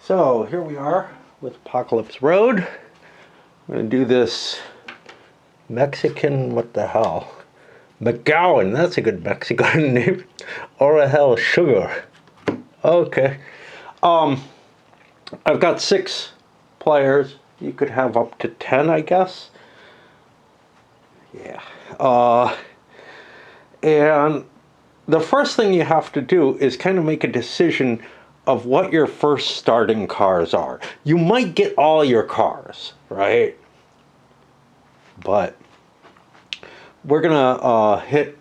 So here we are with Apocalypse Road. I'm going to do this Mexican, what the hell? McGowan, that's a good Mexican name. Orahel sugar. Okay. I've got 6 players. You could have up to 10, I guess. Yeah. And the first thing you have to do is kind of make a decision of what your first starting cars are. You might get all your cars, right? But we're gonna hit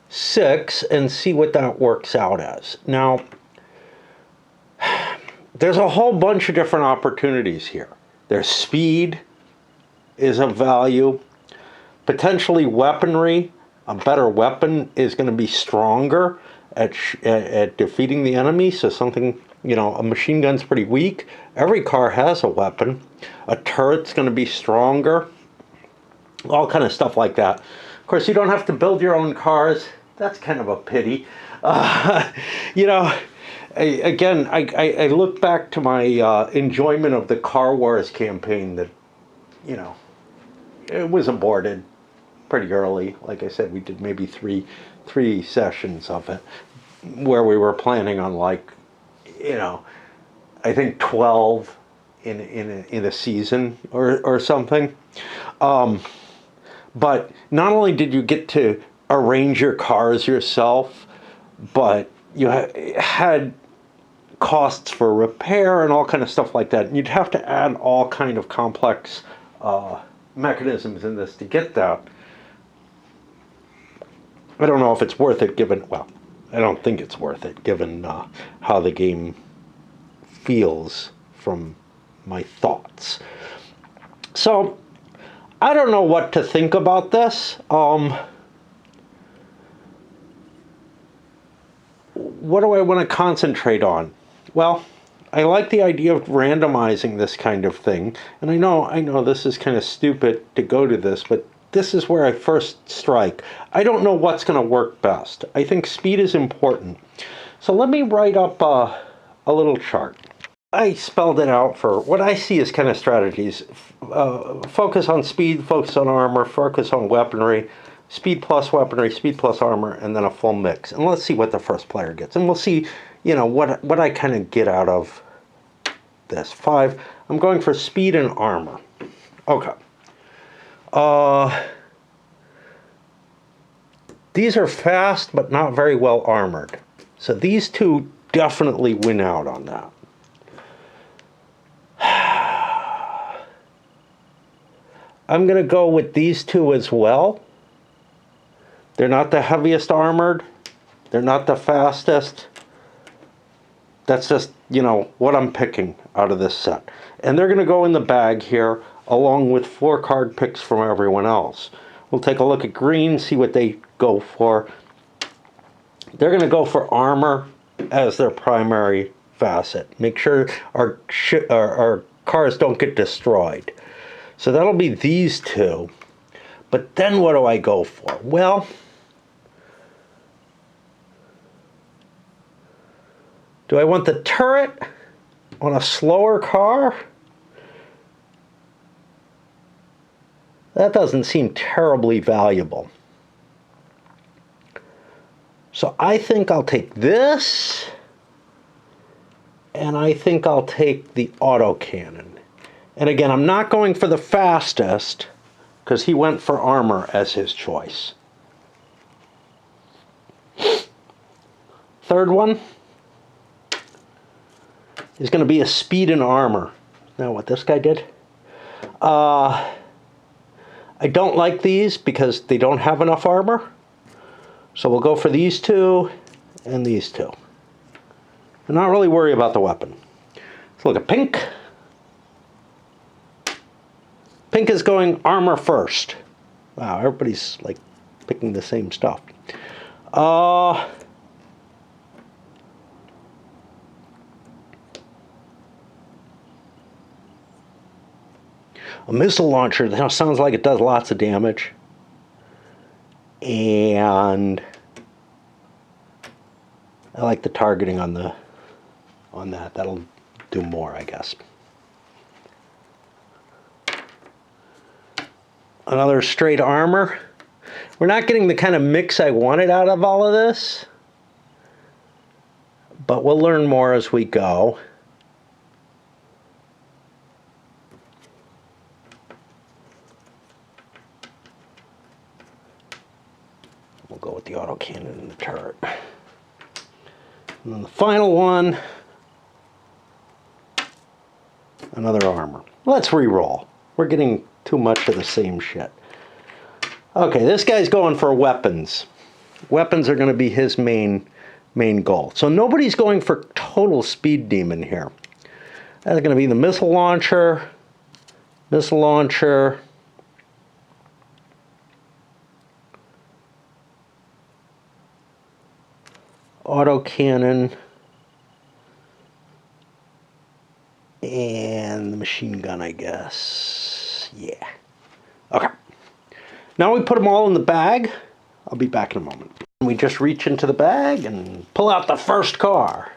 6 and see what that works out as. Now, there's a whole bunch of different opportunities here. There's speed is of value. Potentially weaponry. A better weapon is going to be stronger at defeating the enemy. So something, a machine gun's pretty weak. Every car has a weapon. A turret's going to be stronger. All kind of stuff like that. Of course, you don't have to build your own cars. That's kind of a pity. I look back to my enjoyment of the Car Wars campaign that, it was aborted pretty early. Like I said, we did maybe three sessions of it where we were planning on I think 12 in a season or something. But not only did you get to arrange your cars yourself, but you had costs for repair and all kind of stuff like that. And you'd have to add all kind of complex mechanisms in this to get that. I don't know if it's worth it given, I don't think it's worth it given how the game feels from my thoughts. So, I don't know what to think about this. What do I want to concentrate on? Well, I like the idea of randomizing this kind of thing. And I know this is kind of stupid to go to this, but this is where I first strike. I don't know what's going to work best. I think speed is important. So let me write up a little chart. I spelled it out for what I see as kind of strategies. Focus on speed, focus on armor, focus on weaponry, speed plus weaponry, speed plus armor, and then a full mix. And let's see what the first player gets. And we'll see, what I kind of get out of this. 5, I'm going for speed and armor. Okay. These are fast, but not very well armored. So these two definitely win out on that. I'm going to go with these two as well. They're not the heaviest armored. They're not the fastest. That's just, what I'm picking out of this set. And they're going to go in the bag here, along with 4 card picks from everyone else. We'll take a look at green, see what they go for. They're going to go for armor as their primary facet. Make sure our cars don't get destroyed. So that'll be these two. But then what do I go for? Well, do I want the turret on a slower car? That doesn't seem terribly valuable. So I think I'll take this, and I think I'll take the autocannon. And again, I'm not going for the fastest, because he went for armor as his choice. Third one is going to be a speed and armor. Now what this guy did? I don't like these because they don't have enough armor. So we'll go for these two and these two. I'm not really worried about the weapon. Let's look at pink. Pink is going armor first. Wow, everybody's like picking the same stuff. A missile launcher, that sounds like it does lots of damage. And I like the targeting on that. That'll do more, I guess. Another straight armor. We're not getting the kind of mix I wanted out of all of this, but we'll learn more as we go. We'll go with the autocannon and the turret. And then the final one, another armor. Let's re-roll. We're getting too much of the same shit. Okay, this guy's going for weapons. Weapons are going to be his main goal. So nobody's going for total speed demon here. That's going to be the missile launcher, autocannon, and the machine gun, I guess. Yeah. Okay. Now we put them all in the bag. I'll be back in a moment. We just reach into the bag and pull out the first car.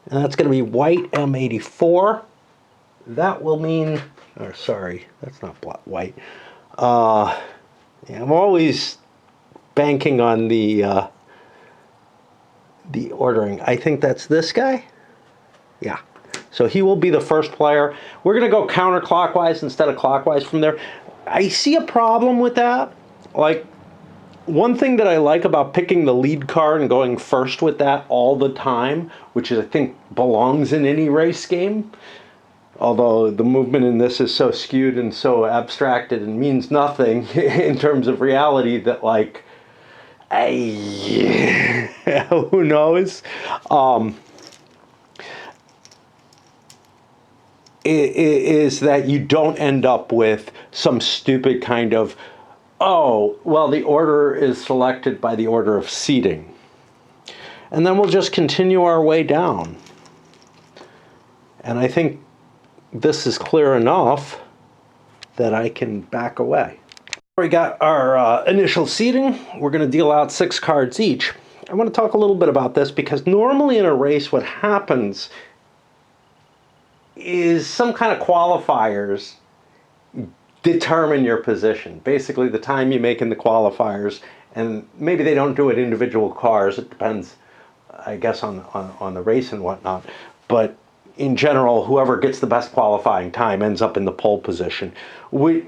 And that's going to be white M84. That will mean, or sorry, that's not white. Yeah, I'm always banking on the ordering. I think that's this guy. Yeah. So he will be the first player. We're going to go counterclockwise instead of clockwise from there. I see a problem with that. Like, one thing that I like about picking the lead card and going first with that all the time, which is, I think, belongs in any race game, although the movement in this is so skewed and so abstracted and means nothing in terms of reality that, like, who knows? Is that you don't end up with some stupid kind of, oh, well, the order is selected by the order of seating. And then we'll just continue our way down. And I think this is clear enough that I can back away. We got our initial seating. We're going to deal out 6 cards each. I want to talk a little bit about this because normally in a race what happens is some kind of qualifiers determine your position. Basically the time you make in the qualifiers, and maybe they don't do it individual cars. It depends, I guess, on the race and whatnot. But in general, whoever gets the best qualifying time ends up in the pole position. Which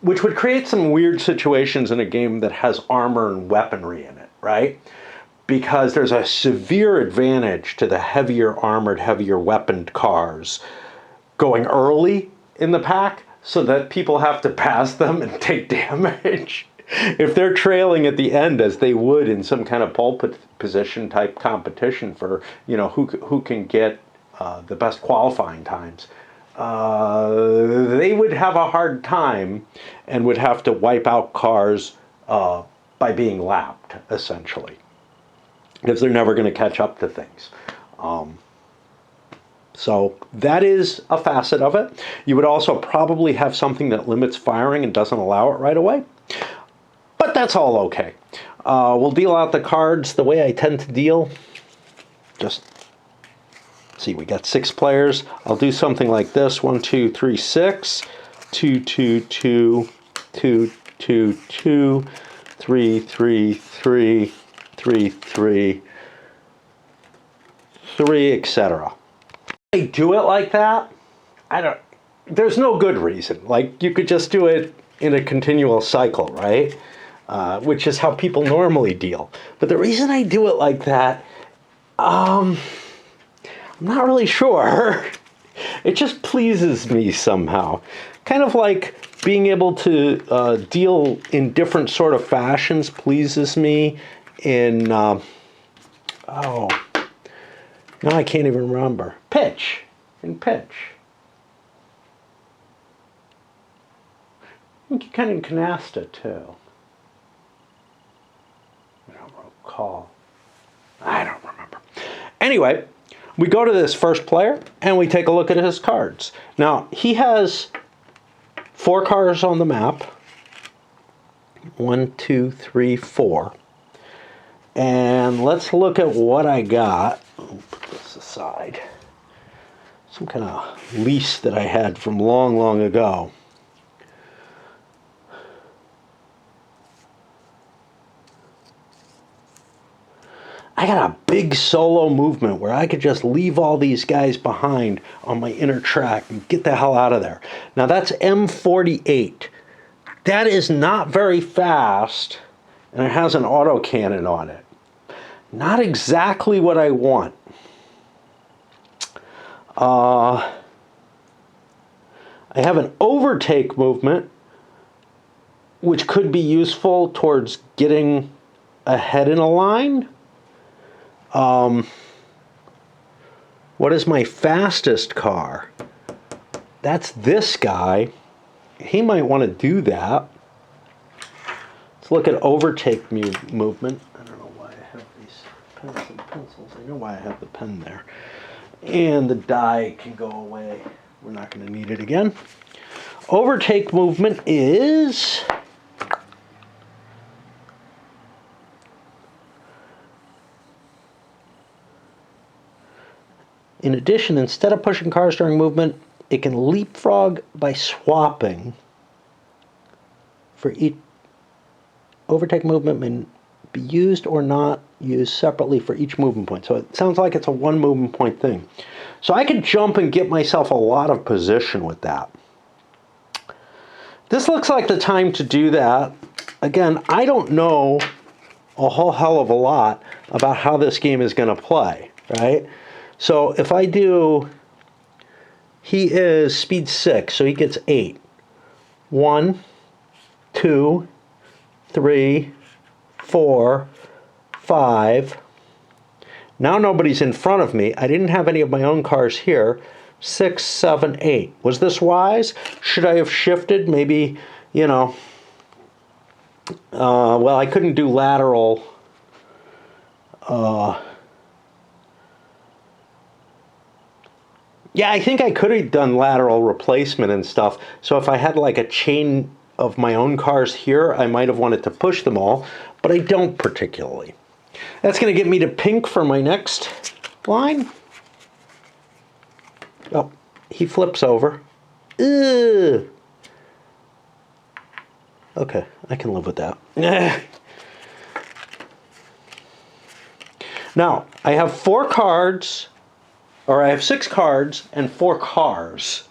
would create some weird situations in a game that has armor and weaponry in it, right? Because there's a severe advantage to the heavier armored, heavier weaponed cars going early in the pack so that people have to pass them and take damage. If they're trailing at the end, as they would in some kind of pole position type competition for, you know, who can get the best qualifying times, they would have a hard time and would have to wipe out cars by being lapped, essentially, because they're never going to catch up to things. So that is a facet of it. You would also probably have something that limits firing and doesn't allow it right away. But that's all okay. We'll deal out the cards the way I tend to deal. Just see, we got 6 players. I'll do something like this. 1, 2, 3, 6. 2, 2, 2, 2, 2, 2, 3, 3, 3, 3, 3, 3, etc. I do it like that. There's no good reason. Like, you could just do it in a continual cycle, right? Which is how people normally deal. But the reason I do it like that, I'm not really sure. It just pleases me somehow. Kind of like being able to deal in different sort of fashions pleases me in, now I can't even remember. Pitch. In pitch. I think you kind of canasta too. I don't recall. I don't remember. Anyway, we go to this first player and we take a look at his cards. Now, he has 4 cars on the map. 1, 2, 3, 4. And let's look at what I got. I'll put this aside. some kind of lease that I had from long, long ago. I got a big solo movement where I could just leave all these guys behind on my inner track and get the hell out of there. Now that's M48. That is not very fast, and it has an autocannon on it. Not exactly what I want. I have an overtake movement, which could be useful towards getting ahead in a line. What is my fastest car? That's this guy. He might want to do that. Let's look at overtake movement. I don't know why I have these pens and pencils. I know why I have the pen there. And the die can go away. We're not going to need it again. Overtake movement is... In addition, instead of pushing cars during movement, it can leapfrog by swapping. For each overtake movement may be used or not used separately for each movement point. So it sounds like it's a one movement point thing. So I could jump and get myself a lot of position with that. This looks like the time to do that. Again, I don't know a whole hell of a lot about how this game is going to play, right? So if I do, he is speed 6, so he gets 8. 1, 2, 3, 4, 5. Now nobody's in front of me. I didn't have any of my own cars here. 6, 7, 8. Was this wise? Should I have shifted? Maybe, you know, well, I couldn't do lateral. Yeah, I think I could have done lateral replacement and stuff. So if I had like a chain of my own cars here, I might have wanted to push them all, but I don't particularly. That's going to get me to pink for my next line. Oh, he flips over. Ugh. Okay, I can live with that. Now, I have 4 cards. Or I have 6 cards and 4 cars.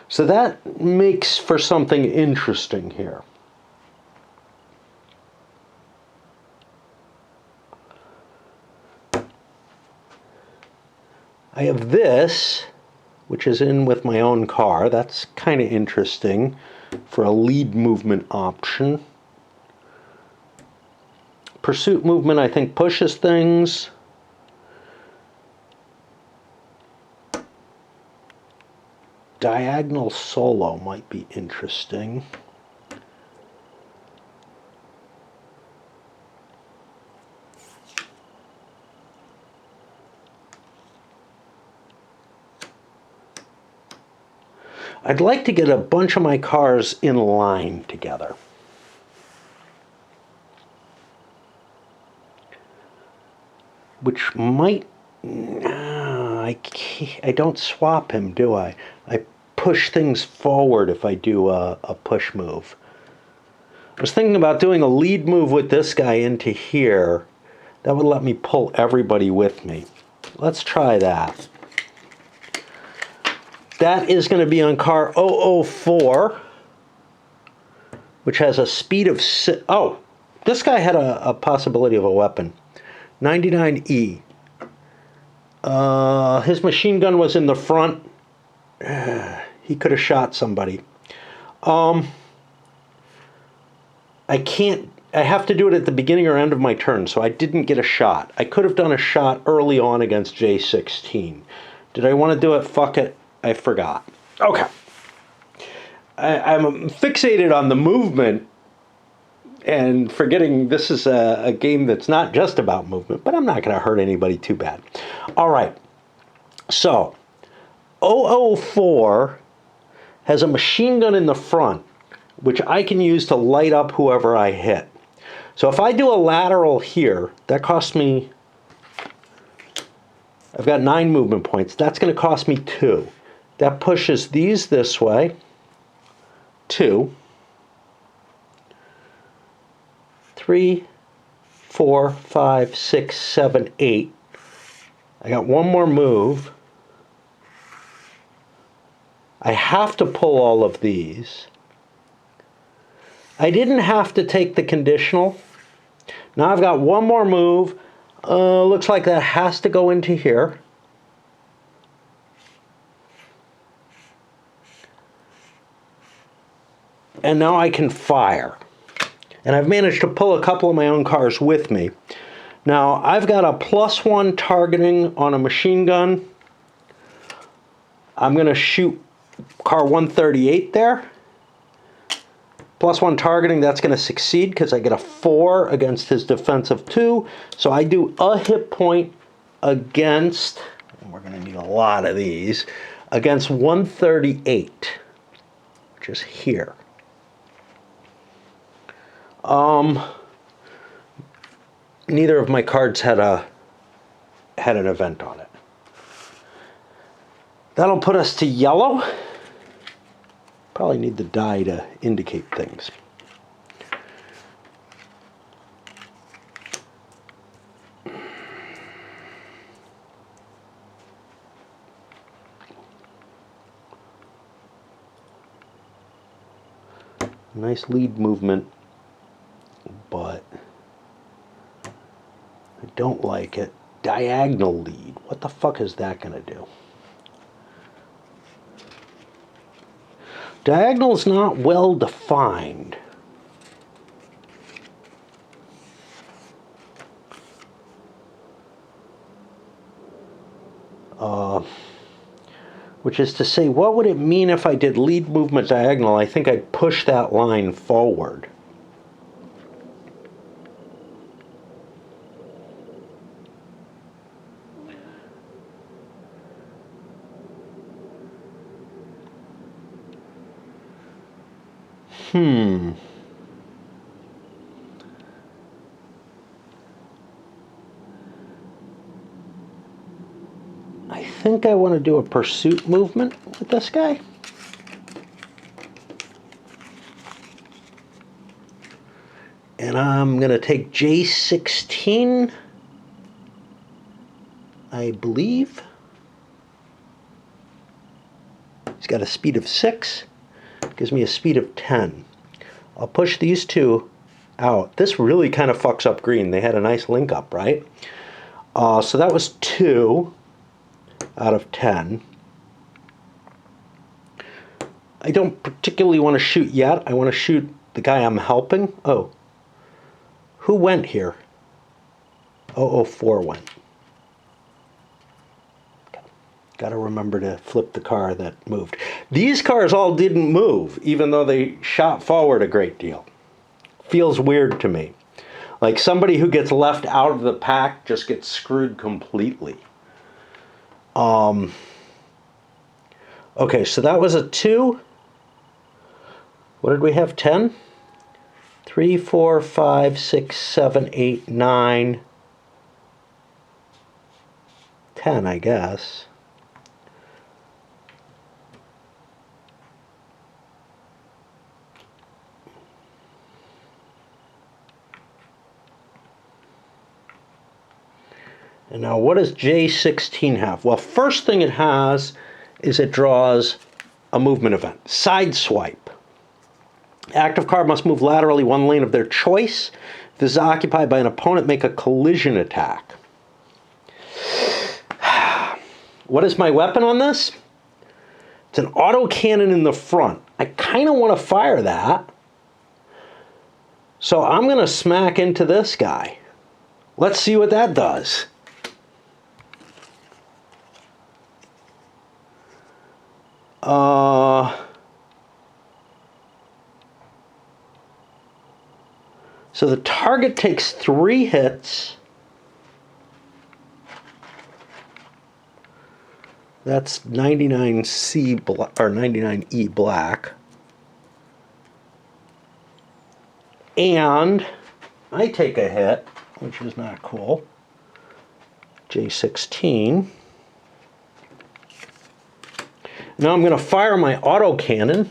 So that makes for something interesting here. I have this, which is in with my own car. That's kind of interesting for a lead movement option. Pursuit movement, I think, pushes things. Diagonal solo might be interesting. I'd like to get a bunch of my cars in line together. Which might... I don't swap him, do I? I push things forward if I do a push move. I was thinking about doing a lead move with this guy into here. That would let me pull everybody with me. Let's try that. That is going to be on car 004, which has a speed of 6. Oh, this guy had a possibility of a weapon. 99E. His machine gun was in the front. He could have shot somebody. I have to do it at the beginning or end of my turn, so I didn't get a shot. I could have done a shot early on against J16. Did I want to do it? Fuck it. I forgot. Okay. I'm fixated on the movement and forgetting this is a game that's not just about movement, but I'm not going to hurt anybody too bad. All right. So, 004 has a machine gun in the front, which I can use to light up whoever I hit. So if I do a lateral here, that costs me I've got 9 movement points. That's going to cost me 2. That pushes these this way. 2. 3, 4, 5, 6, 7, 8. I got one more move. I have to pull all of these. I didn't have to take the conditional. Now I've got one more move. Looks like that has to go into here. And now I can fire. And I've managed to pull a couple of my own cars with me. Now I've got a +1 targeting on a machine gun. I'm going to shoot car 138 there. +1 targeting, that's going to succeed because I get a 4 against his defensive 2. So I do a hit point against, and we're going to need a lot of these, against 138, which is here. Neither of my cards had an event on it. That'll put us to yellow. Probably need the die to indicate things. Nice lead movement, but I don't like it. Diagonal lead. What the fuck is that going to do? Diagonal is not well defined. Which is to say, what would it mean if I did lead movement diagonal? I think I'd push that line forward. I think I want to do a pursuit movement with this guy. And I'm going to take J16, I believe. He's got a speed of 6. Gives me a speed of 10. I'll push these two out. This really kind of fucks up green. They had a nice link up, right? So that was 2 out of 10. I don't particularly want to shoot yet. I want to shoot the guy I'm helping. Oh. Who went here? 004 went. Got to remember to flip the car that moved. These cars all didn't move, even though they shot forward a great deal. Feels weird to me. Like somebody who gets left out of the pack just gets screwed completely. Okay, so that was a 2. What did we have? 10? 3, 4, 5, 6, 7, 8, 9. 10, I guess. And now what does J16 have? Well, first thing it has is it draws a movement event. Side swipe. Active card must move laterally one lane of their choice. If this is occupied by an opponent, make a collision attack. What is my weapon on this? It's an autocannon in the front. I kind of want to fire that. So I'm going to smack into this guy. Let's see what that does. So the target takes 3 hits. That's 99C or 99E black. And I take a hit, which is not cool. J16. Now I'm going to fire my autocannon.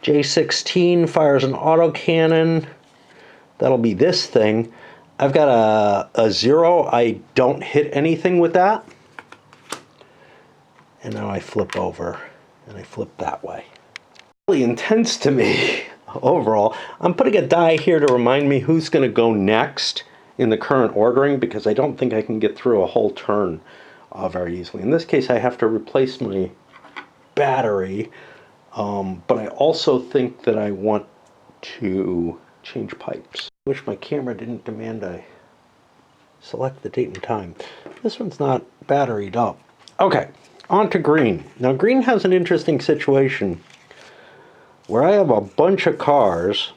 J16 fires an autocannon. That'll be this thing. I've got a 0. I don't hit anything with that. And now I flip over and I flip that way. Really intense to me overall. I'm putting a die here to remind me who's going to go next in the current ordering, because I don't think I can get through a whole turn very easily. In this case, I have to replace my battery, but I also think that I want to change pipes. I wish my camera didn't demand I select the date and time. This one's not batteried up. Okay, on to green. Now green has an interesting situation where I have a bunch of cars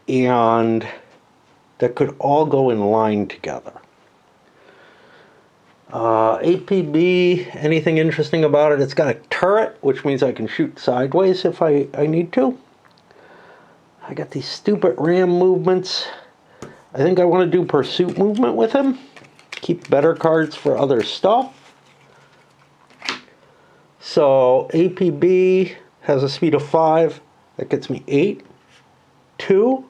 and that could all go in line together. APB, anything interesting about it? It's got a turret, which means I can shoot sideways if I need to. I got these stupid ram movements. I think I want to do pursuit movement with him. Keep better cards for other stuff. So APB has a speed of 5. That gets me 8. 2.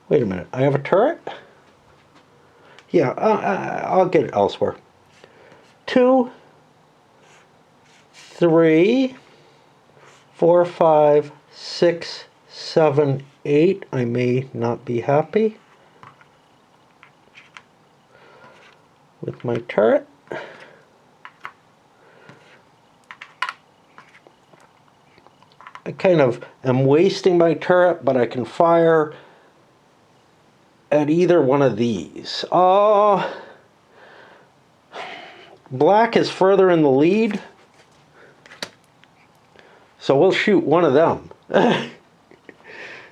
Wait a minute, I have a turret? Yeah, I'll get it elsewhere. 2, 3, 4, 5, 6, 7, 8. I may not be happy with my turret. I kind of am wasting my turret, but I can fire at either one of these. Black is further in the lead, so we'll shoot one of them.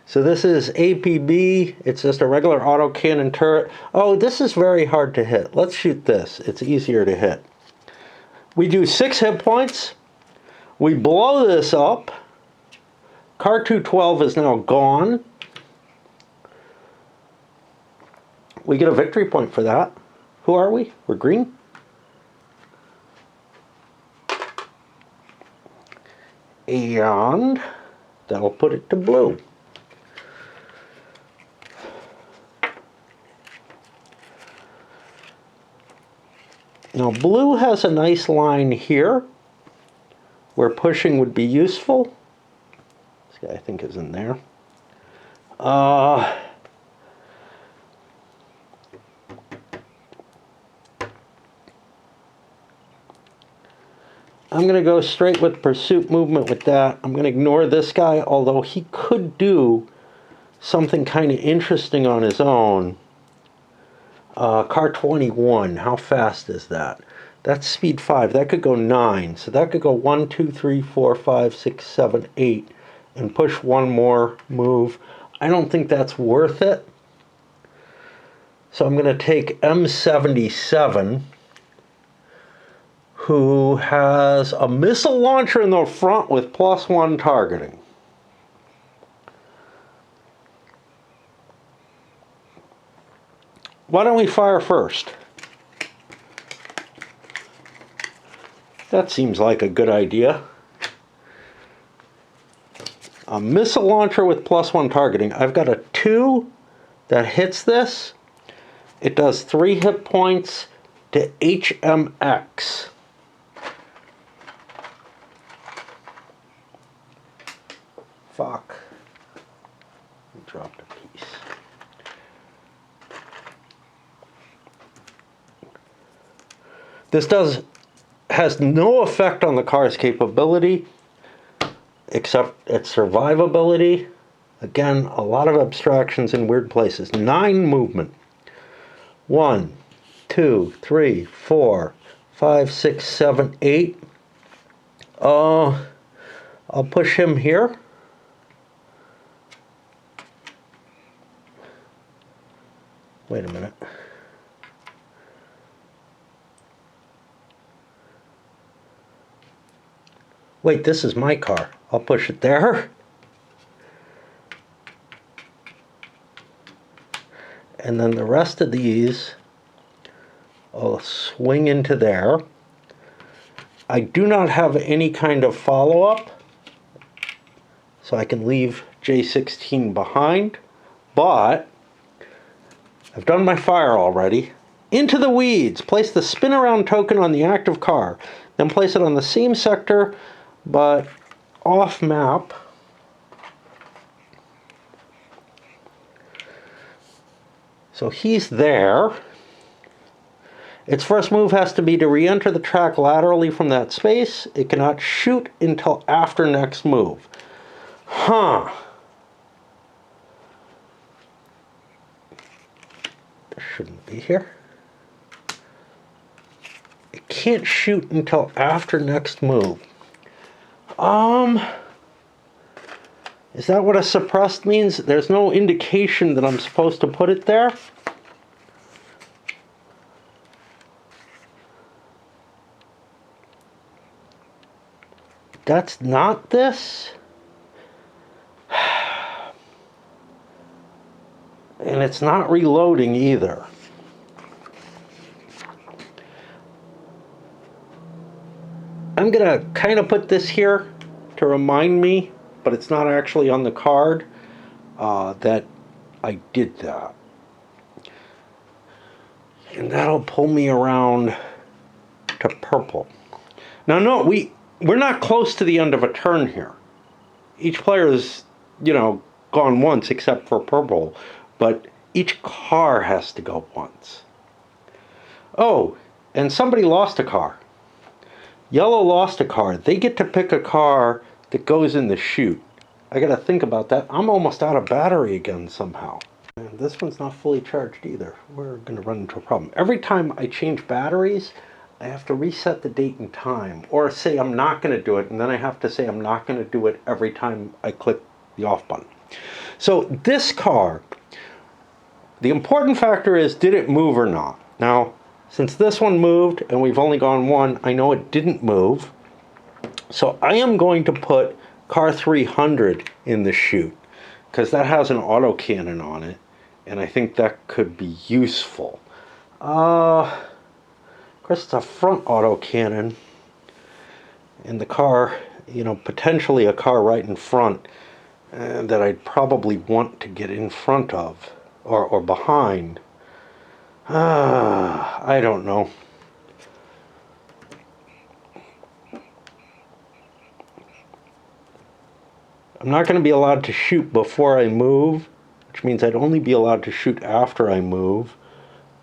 So this is APB. It's just a regular autocannon turret. Oh, this is very hard to hit. Let's shoot this. It's easier to hit. We do 6 hit points. We blow this up. Car 212 is now gone. We get a victory point for that. Who are we? We're green. And that'll put it to blue. Now blue has a nice line here where pushing would be useful. This guy I think is in there. I'm going to go straight with pursuit movement with that. I'm going to ignore this guy, although he could do something kind of interesting on his own. Car 21, how fast is that? That's speed 5. That could go 9. So that could go 1, 2, 3, 4, 5, 6, 7, 8, and push one more move. I don't think that's worth it. So I'm going to take M77, who has a missile launcher in the front with +1 targeting. Why don't we fire first? That seems like a good idea. A missile launcher with +1 targeting. I've got a 2 that hits this. It does 3 hit points to HMX. Fuck. I dropped a piece. This has no effect on the car's capability, except its survivability. Again, a lot of abstractions in weird places. 9 movement. 1, 2, 3, 4, 5, 6, 7, 8. I'll push him here. Wait a minute. Wait, this is my car. I'll push it there. And then the rest of these I'll swing into there. I do not have any kind of follow-up, so I can leave J16 behind, but I've done my fire already. Into the weeds. Place the spin around token on the active car. Then place it on the same sector, but off map. So he's there. Its first move has to be to re-enter the track laterally from that space. It cannot shoot until after next move. Huh. This shouldn't be here. It can't shoot until after next move. Is that what a suppressed means? There's no indication that I'm supposed to put it there. That's not this. And it's not reloading either. I'm gonna kind of put this here to remind me, but it's not actually on the card, that I did that. And that'll pull me around to purple. Now, no, we're not close to the end of a turn here. Each player is, gone once except for purple, but each car has to go once. Oh, and somebody lost a car. Yellow lost a car. They get to pick a car that goes in the chute. I gotta think about that. I'm almost out of battery again somehow. And this one's not fully charged either. We're gonna run into a problem. Every time I change batteries, I have to reset the date and time, or say I'm not gonna do it, and then I have to say I'm not gonna do it every time I click the off button. So this car, the important factor is, did it move or not? Now, since this one moved and we've only gone one, I know it didn't move. So I am going to put car 300 in the chute, because that has an autocannon on it, and I think that could be useful. Of course, it's a front autocannon, and the car, potentially a car right in front that I'd probably want to get in front of or behind. I don't know. I'm not going to be allowed to shoot before I move, which means I'd only be allowed to shoot after I move.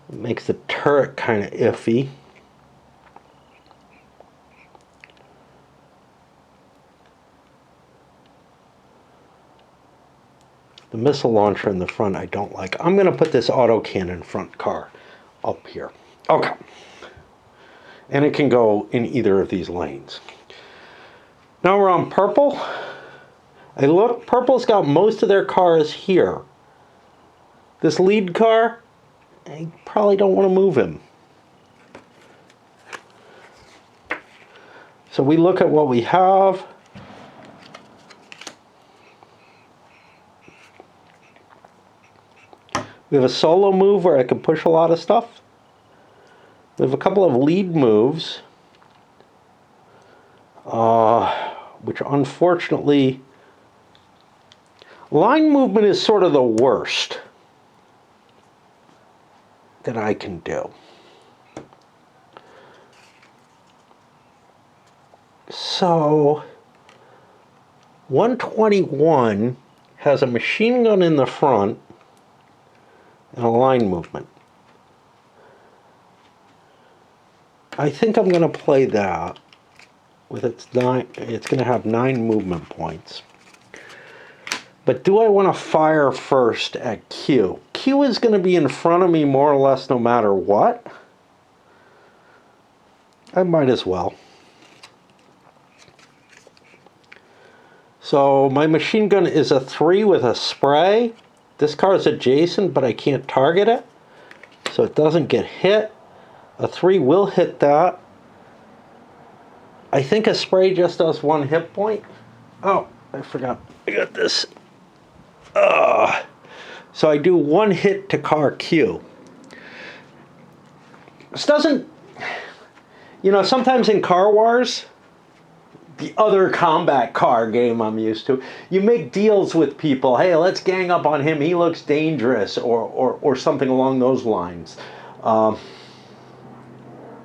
It makes the turret kind of iffy. The missile launcher in the front I don't like. I'm going to put this autocannon front car up here. Okay. And it can go in either of these lanes. Now we're on purple. I look, purple's got most of their cars here. This lead car, I probably don't want to move him. So we look at what we have. We have a solo move where I can push a lot of stuff. We have a couple of lead moves, which unfortunately, line movement is sort of the worst that I can do. So 121 has a machine gun in the front and a line movement. I think I'm going to play that with it's going to have 9 movement points. But do I want to fire first at Q? Q is going to be in front of me more or less no matter what. I might as well. So my machine gun is a 3 with a spray. This car is adjacent, but I can't target it, so it doesn't get hit. A 3 will hit that. I think a spray just does 1 hit point. Oh, I forgot. I got this. So I do 1 hit to car Q. This doesn't, sometimes in Car Wars, the other combat car game I'm used to, you make deals with people. Hey, let's gang up on him. He looks dangerous, or something along those lines.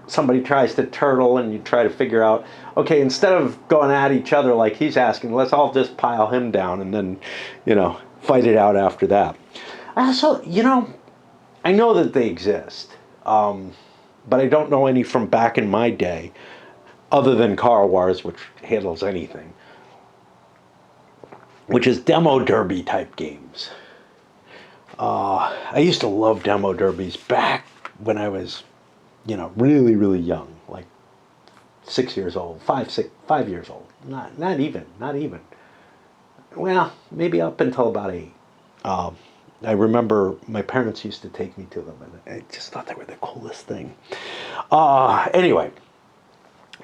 Somebody tries to turtle, and you try to figure out, okay, instead of going at each other like he's asking, let's all just pile him down and then, fight it out after that. I also, I know that they exist, but I don't know any from back in my day, other than Car Wars, which handles anything, which is demo derby type games. I used to love demo derbies back when I was, really, really young, like 6 years old, 5 years old. Not even. Well, maybe up until about 8. I remember my parents used to take me to them, and I just thought they were the coolest thing. Anyway,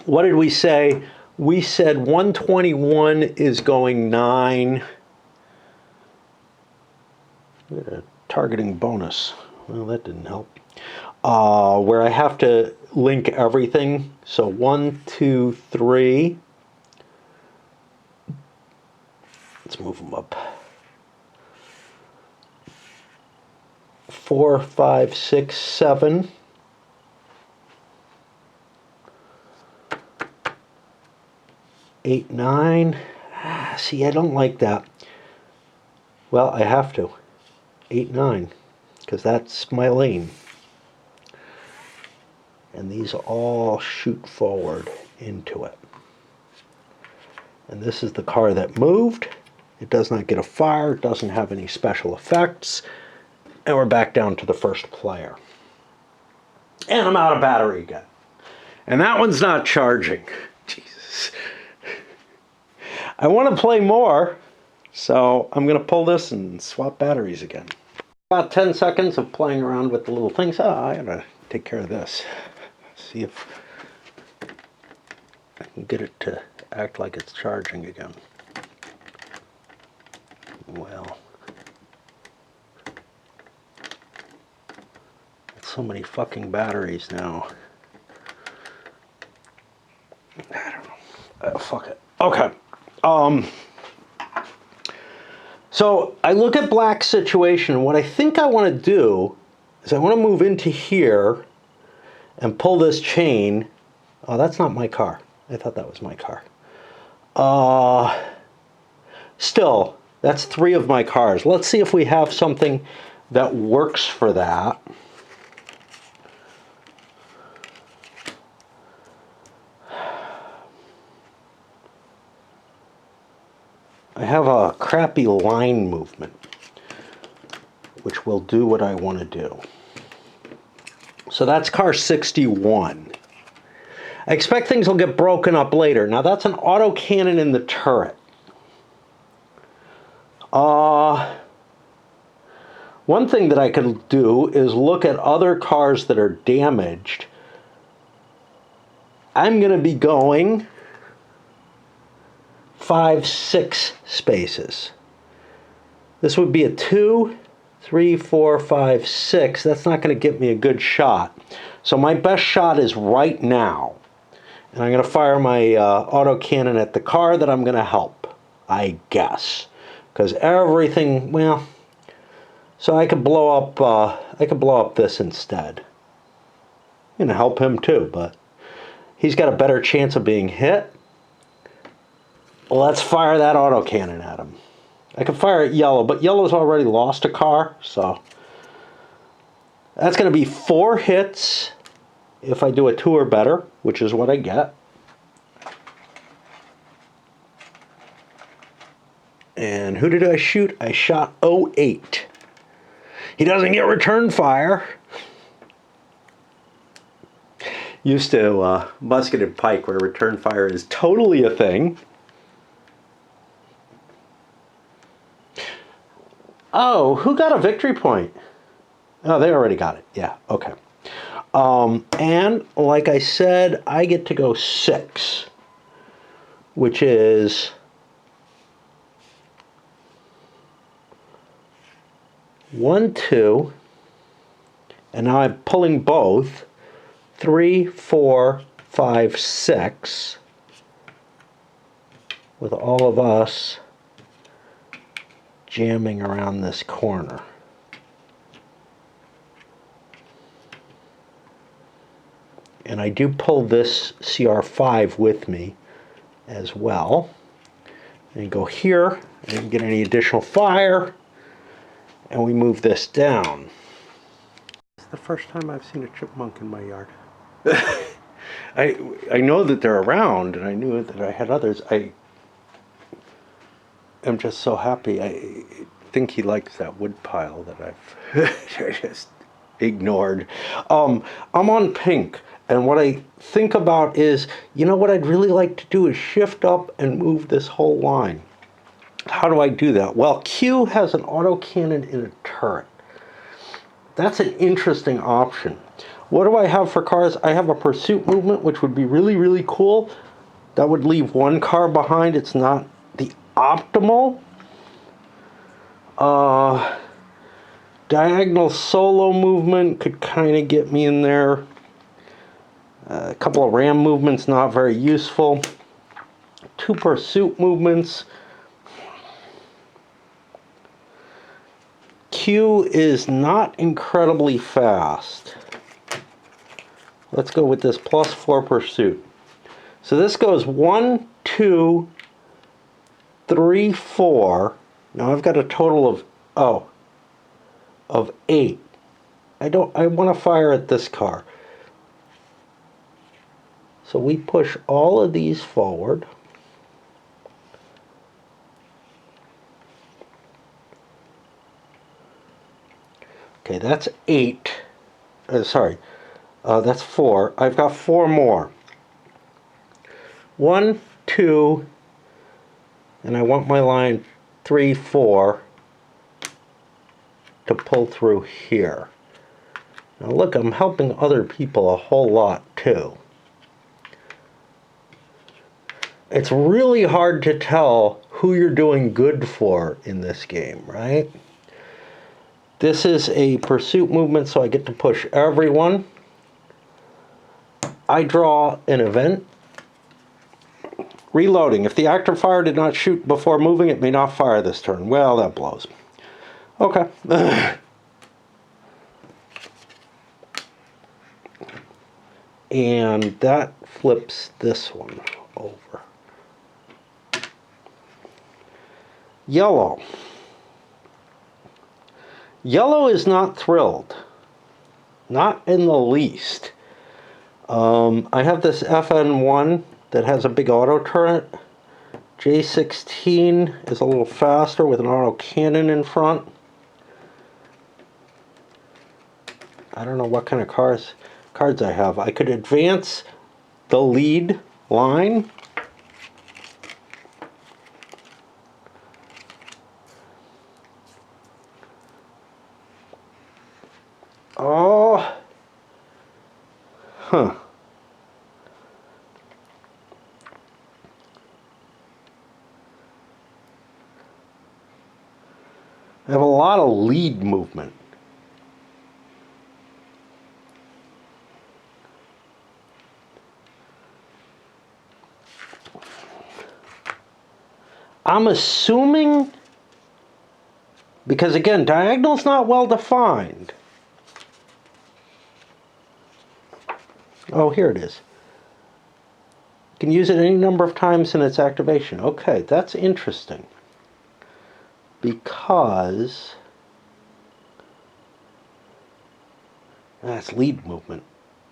what did we say? We said 121 is going 9. We had a targeting bonus. Well, that didn't help. Where I have to link everything. So 1, 2, 3. Let's move them up. 4, 5, 6, 7. 8, 9. See, I don't like that. Well, I have to. 8, 9. Because that's my lane. And these all shoot forward into it. And this is the car that moved. It does not get a fire. It doesn't have any special effects. And we're back down to the first player. And I'm out of battery again. And that one's not charging. Jesus. I want to play more, so I'm going to pull this and swap batteries again. About 10 seconds of playing around with the little things. I got to take care of this. See if I can get it to act like it's charging again. Well, so many fucking batteries now. I don't know. Fuck it. Okay. So I look at Black's situation. What I think I want to do is I want to move into here and pull this chain. Oh, that's not my car. I thought that was my car. Still, that's 3 of my cars. Let's see if we have something that works for that. I have a crappy line movement, which will do what I want to do. So that's car 61. I expect things will get broken up later. Now that's an autocannon in the turret. One thing that I could do is look at other cars that are damaged. I'm going to be going 5, 6 spaces. This would be a 2, 3, 4, 5, 6. That's not going to get me a good shot. So my best shot is right now. And I'm going to fire my autocannon at the car that I'm going to help, I guess. Because everything, well, so I could blow up this instead. I'm going to help him too, but he's got a better chance of being hit. Let's fire that autocannon at him. I can fire at yellow, but yellow's already lost a car, so that's going to be 4 hits if I do a 2 or better, which is what I get. And who did I shoot? I shot 08. He doesn't get return fire. Used to musket and pike where return fire is totally a thing. Oh, who got a victory point? Oh, they already got it. Yeah, okay. And like I said, I get to go 6, which is 1, 2, and now I'm pulling both. 3, 4, 5, 6, with all of us jamming around this corner. And I do pull this CR5 with me as well. And go here, and get any additional fire, and we move this down. It's the first time I've seen a chipmunk in my yard. I know that they're around, and I knew that I had others. I am just so happy. I think he likes that wood pile that I've just ignored. I'm on pink, and what I think about is, you know what I'd really like to do is shift up and move this whole line. How do I do that? Well, Q has an autocannon in a turret. That's an interesting option. What do I have for cars? I have a pursuit movement, which would be really, really cool. That would leave one car behind. It's not the optimal. Diagonal solo movement could kind of get me in there. A couple of ram movements, not very useful. 2 pursuit movements. Q is not incredibly fast. Let's go with this +4 pursuit. So this goes 1, 2, 3, 4. Now I've got a total of 8. I want to fire at this car. So we push all of these forward. Okay, that's 8. That's 4. I've got 4 more. 1, 2, and I want my line 3, 4 to pull through here. Now look, I'm helping other people a whole lot too. It's really hard to tell who you're doing good for in this game, right? This is a pursuit movement, so I get to push everyone. I draw an event. Reloading. If the active fire did not shoot before moving, it may not fire this turn. Well, that blows. Okay. And that flips this one over. Yellow. Yellow is not thrilled. Not in the least. I have this FN1 that has a big auto turret. J16 is a little faster with an auto cannon in front. I don't know what kind of cards I have. I could advance the lead line. Oh. Huh. I have a lot of lead movement. I'm assuming, because again, diagonal's not well defined. Oh, here it is. You can use it any number of times in its activation. Okay, that's interesting. Because that's lead movement.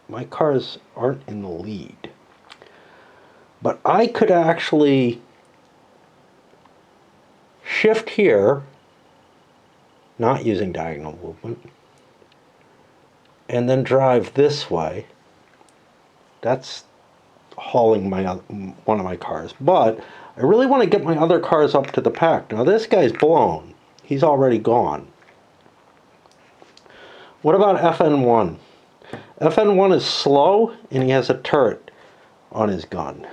My cars aren't in the lead. But I could actually shift here, not using diagonal movement, and then drive this way. That's hauling one of my cars. But I really want to get my other cars up to the pack. Now this guy's blown. He's already gone. What about FN1? FN1 is slow, and he has a turret on his gun.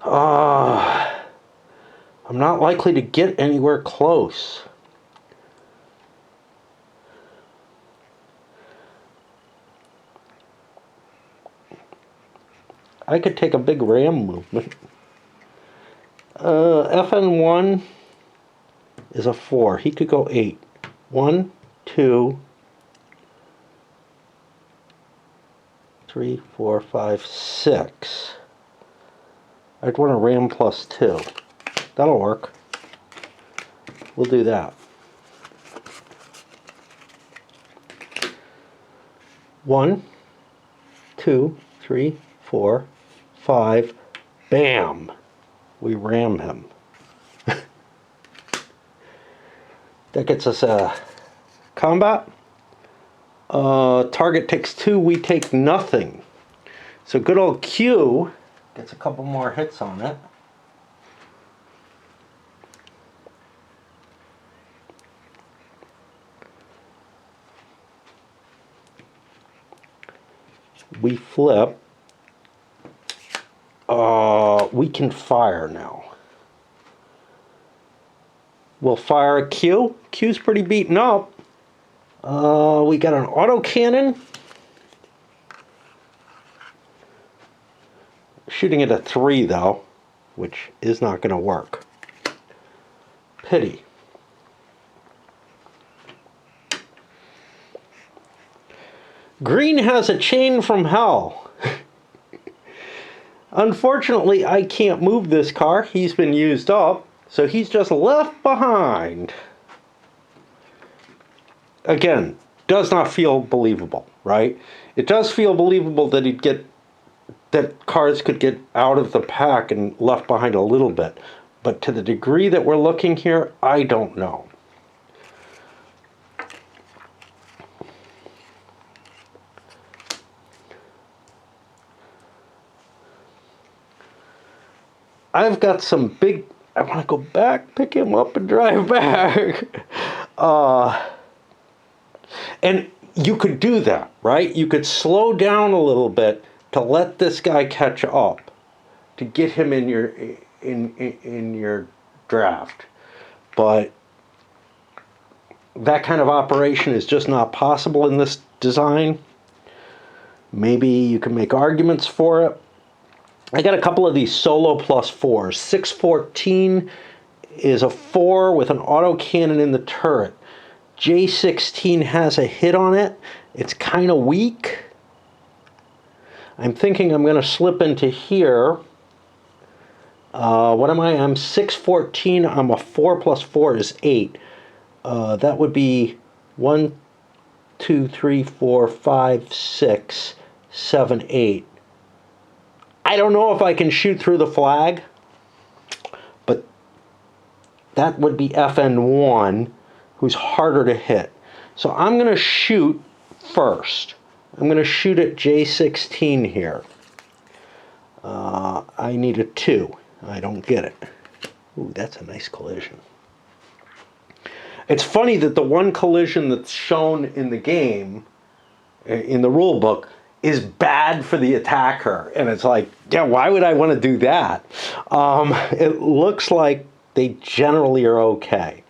I'm not likely to get anywhere close. I could take a big ram movement. FN1 is a 4. He could go 8. 1, 2, 3, 4, 5, 6. I'd want a ram plus 2. That'll work. We'll do that. 1, 2, 3, 4, 5. Bam! We ram him. That gets us a combat. Target takes 2, we take nothing. So good old Q gets a couple more hits on it. We flip. We can fire now. We'll fire a Q. Q's pretty beaten up. We got an autocannon. Shooting at a 3 though, which is not going to work. Pity. Green has a chain from hell. Unfortunately, I can't move this car. He's been used up, so he's just left behind. Again, does not feel believable, right? It does feel believable that that cars could get out of the pack and left behind a little bit. But to the degree that we're looking here, I don't know. I've got some big... I want to go back, pick him up, and drive back. And you could do that, right? You could slow down a little bit to let this guy catch up, to get him in your draft. But that kind of operation is just not possible in this design. Maybe you can make arguments for it. I got a couple of these solo plus 4s. 614 is a 4 with an autocannon in the turret. J16 has a hit on it. It's kind of weak. I'm thinking I'm going to slip into here. What am I? I'm 614. I'm a 4 plus 4 is 8. That would be 1, 2, 3, 4, 5, 6, 7, 8. I don't know if I can shoot through the flag, but that would be FN1, who's harder to hit. So I'm going to shoot first. I'm going to shoot at J16 here. I need a 2. I don't get it. Ooh, that's a nice collision. It's funny that the one collision that's shown in the game, in the rule book, is bad for the attacker. And it's like, yeah, why would I want to do that? It looks like they generally are okay.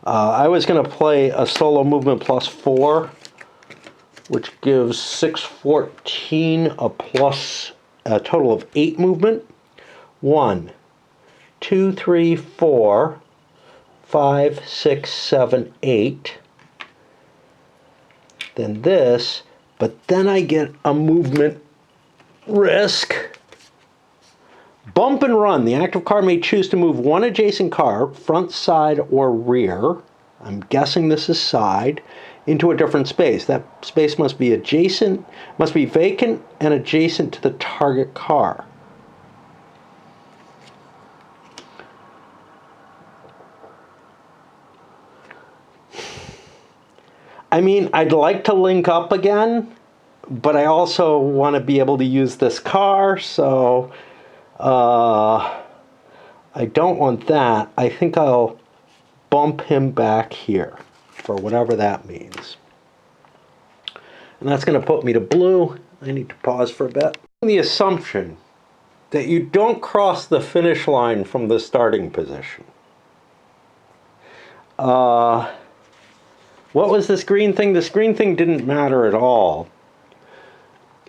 I was going to play a solo movement plus 4, which gives 614 a total of 8 movement. 1, 2, 3, 4, 5, 6, 7, 8. Then this, but then I get a movement risk. Bump and run. The active car may choose to move one adjacent car, front, side, or rear. I'm guessing this is side, into a different space. That space must be adjacent, must be vacant and adjacent to the target car. I mean, I'd like to link up again, but I also want to be able to use this car, so I don't want that. I think I'll bump him back here, for whatever that means. And that's going to put me to blue. I need to pause for a bit. The assumption that you don't cross the finish line from the starting position. What was this green thing? This green thing didn't matter at all.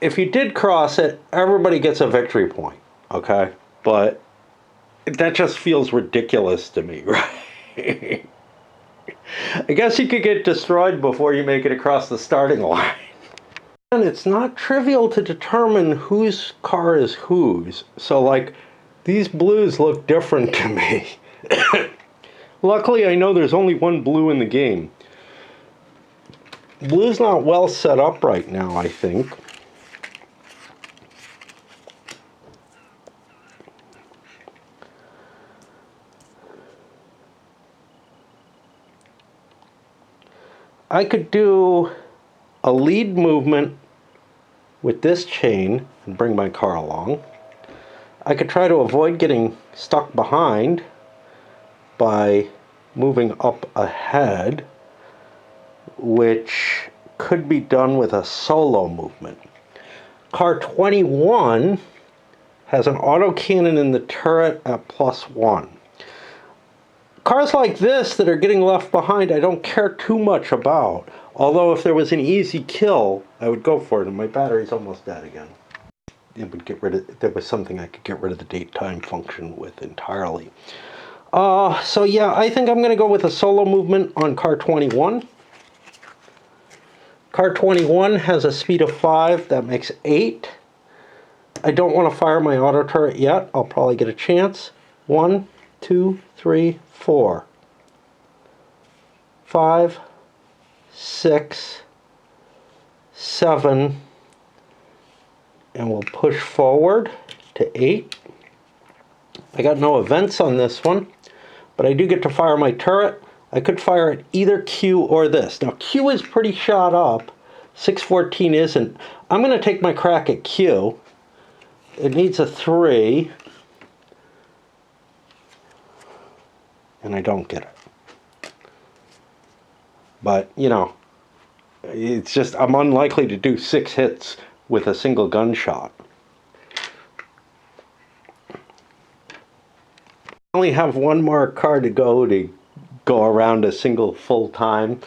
if you did cross it, everybody gets a victory point, okay? But that just feels ridiculous to me, right? I guess you could get destroyed before you make it across the starting line. And it's not trivial to determine whose car is whose. So, like, these blues look different to me. Luckily, I know there's only one blue in the game. Blue's not well set up right now, I think. I could do a lead movement with this chain and bring my car along. I could try to avoid getting stuck behind by moving up ahead, which could be done with a solo movement. Car 21 has an autocannon in the turret at +1. Cars like this that are getting left behind, I don't care too much about. Although if there was an easy kill, I would go for it, and my battery's almost dead again. It would get rid of, there was something I could get rid of the date time function with entirely. So yeah, I think I'm going to go with a solo movement on car 21. Car 21 has a speed of 5, that makes 8. I don't want to fire my auto turret yet. I'll probably get a chance. 1, 2, 3, 4, 5, 6, 7, and we'll push forward to 8. I got no events on this one, but I do get to fire my turret. I could fire at either Q or this. Now Q is pretty shot up. 614 isn't. I'm going to take my crack at Q. It needs a 3. And I don't get it. But, you know, it's just, I'm unlikely to do 6 hits with a single gunshot. I only have one more car to go around a single full time.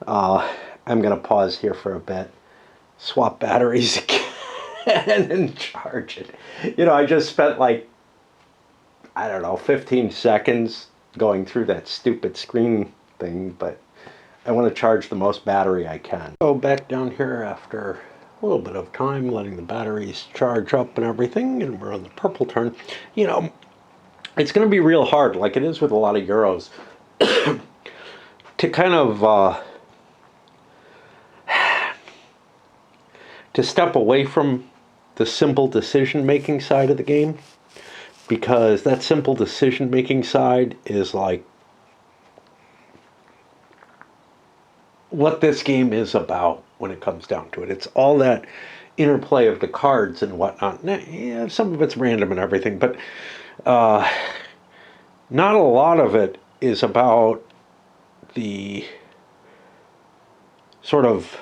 I'm going to pause here for a bit, swap batteries again, and charge it. You know, I just spent like, I don't know, 15 seconds going through that stupid screen thing, but I want to charge the most battery I can. Go back down here after a little bit of time, letting the batteries charge up and everything, and we're on the purple turn. You know, it's going to be real hard, like it is with a lot of Euros, to kind of to step away from the simple decision-making side of the game, because that simple decision-making side is like what this game is about when it comes down to it. It's all that interplay of the cards and whatnot. Yeah, some of it's random and everything, but not a lot of it is about the sort of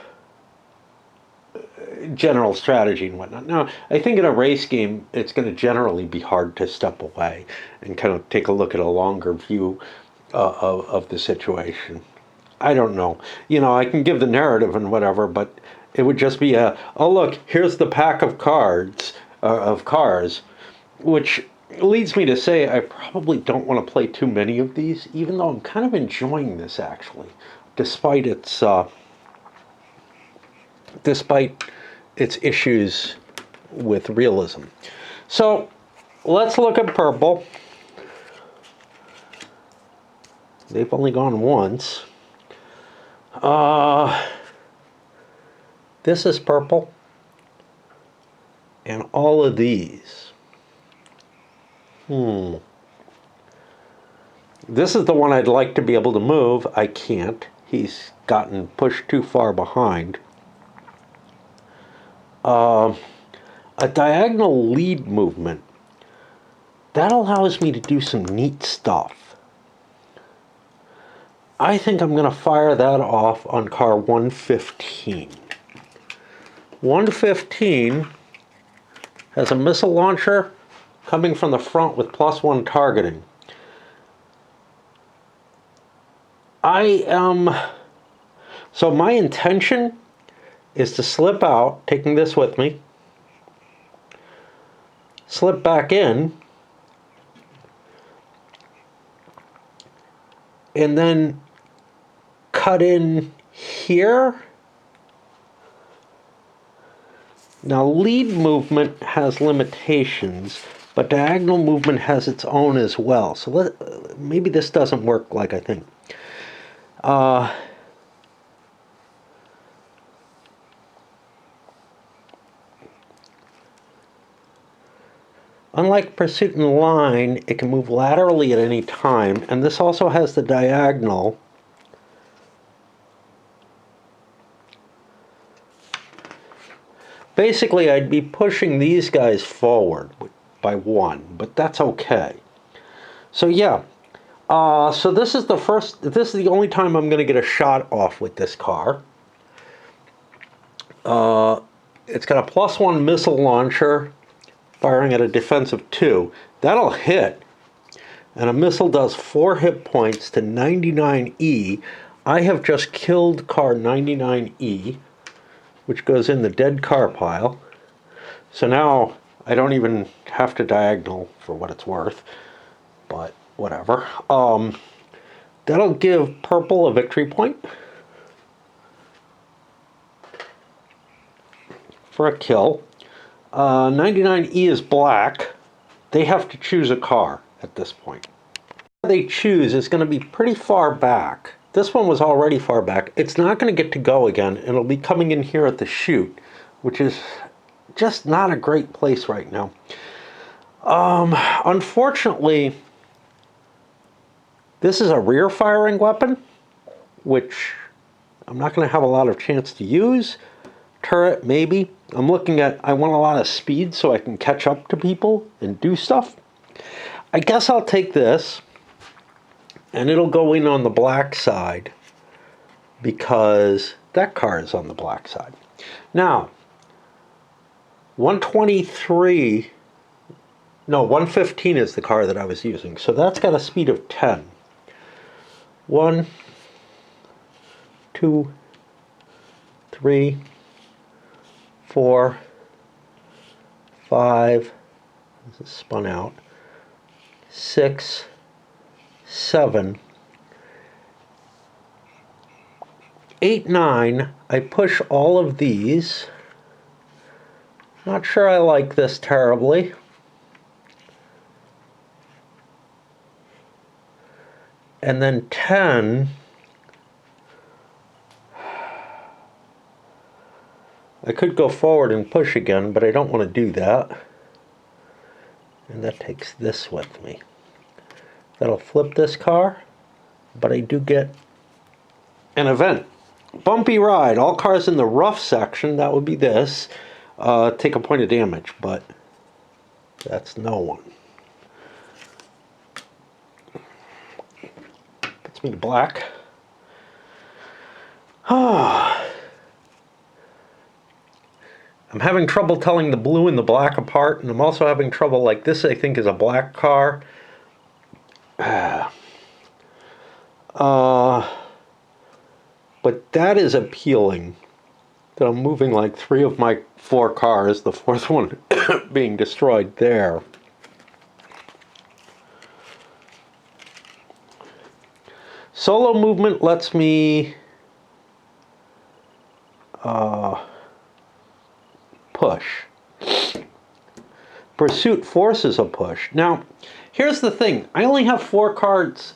general strategy and whatnot. Now, I think in a race game, it's going to generally be hard to step away and kind of take a look at a longer view of the situation. I don't know. You know, I can give the narrative and whatever, but it would just be a, oh look, here's the pack of cards, of cars, which leads me to say I probably don't want to play too many of these, even though I'm kind of enjoying this actually, despite its issues with realism. So let's look at purple. They've only gone once. This is purple. And all of these. This is the one I'd like to be able to move. I can't. He's gotten pushed too far behind. A diagonal lead movement. That allows me to do some neat stuff. I think I'm going to fire that off on car 115. 115 has a missile launcher coming from the front with +1 targeting. So my intention is to slip out, taking this with me, slip back in, and then cut in here. Now lead movement has limitations, but diagonal movement has its own as well. So maybe this doesn't work like I think. Unlike pursuit in line, it can move laterally at any time, and this also has the diagonal. Basically, I'd be pushing these guys forward by one, but that's okay. So yeah, so this is the only time I'm going to get a shot off with this car. It's got a +1 missile launcher, firing at a defensive 2. That'll hit, and a missile does 4 hit points to 99E. I have just killed car 99E, which goes in the dead car pile. So now I don't even have to diagonal for what it's worth, but whatever. That'll give purple a victory point for a kill. 99E is black. They have to choose a car at this point. They choose is going to be pretty far back. This one was already far back. It's not going to get to go again. It'll be coming in here at the chute, which is just not a great place right now. Unfortunately, this is a rear firing weapon, which I'm not going to have a lot of chance to use. Turret, maybe. I'm looking at, I want a lot of speed so I can catch up to people and do stuff. I guess I'll take this, and it'll go in on the black side because that car is on the black side. Now, 123, no, 115 is the car that I was using. So that's got a speed of 10. 1, 2, 3, 4, 5, this is spun out, 6, 7, 8, 9. I push all of these. Not sure I like this terribly. And then 10, I could go forward and push again, but I don't want to do that. And that takes this with me. That'll flip this car, but I do get an event. Bumpy ride. All cars in the rough section, that would be this, take a point of damage, but that's no one. Puts me to black. I'm having trouble telling the blue and the black apart, and I'm also having trouble, like this I think is a black car. But that is appealing. That I'm moving like 3 of my 4 cars, the 4th one being destroyed there. Solo movement lets me push. Pursuit forces a push. Now, here's the thing. I only have 4 cars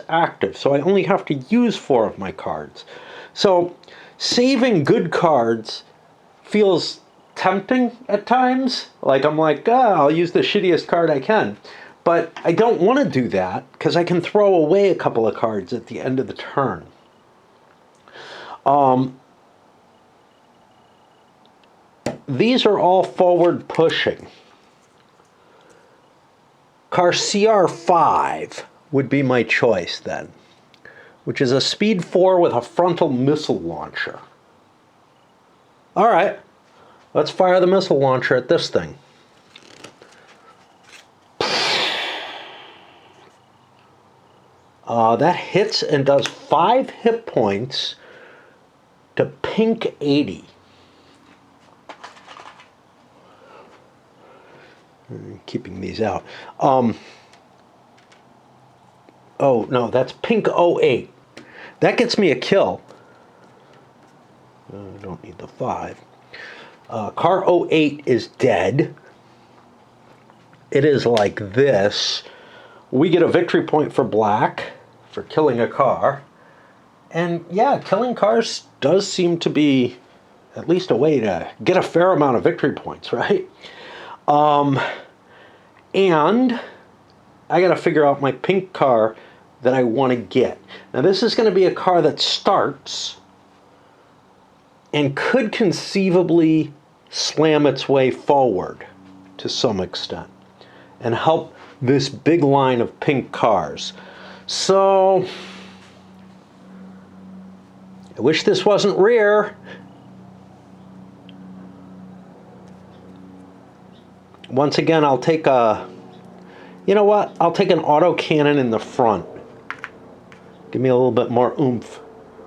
active, so I only have to use 4 of my cards. So saving good cards feels tempting at times. Like I'm like, I'll use the shittiest card I can. But I don't want to do that because I can throw away a couple of cards at the end of the turn. These are all forward pushing. Car CR5 would be my choice then, which is a speed 4 with a frontal missile launcher. All right, let's fire the missile launcher at this thing. That hits and does 5 hit points to pink 80. Keeping these out. Oh, no, that's pink 08. That gets me a kill. I don't need the 5. Car 08 is dead. It is like this. We get a victory point for black for killing a car. And yeah, killing cars does seem to be at least a way to get a fair amount of victory points, right? And I got to figure out my pink car that I want to get. Now this is going to be a car that starts and could conceivably slam its way forward to some extent and help this big line of pink cars. So I wish this wasn't rear. Once again, I'll take you know what? I'll take an autocannon in the front. Give me a little bit more oomph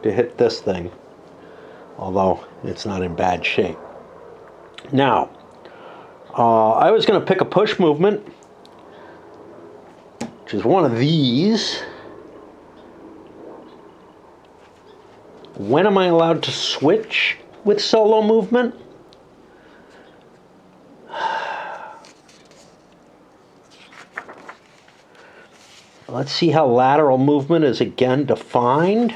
to hit this thing. Although it's not in bad shape. Now, I was going to pick a push movement, which is one of these. When am I allowed to switch with solo movement? Let's see how lateral movement is again defined.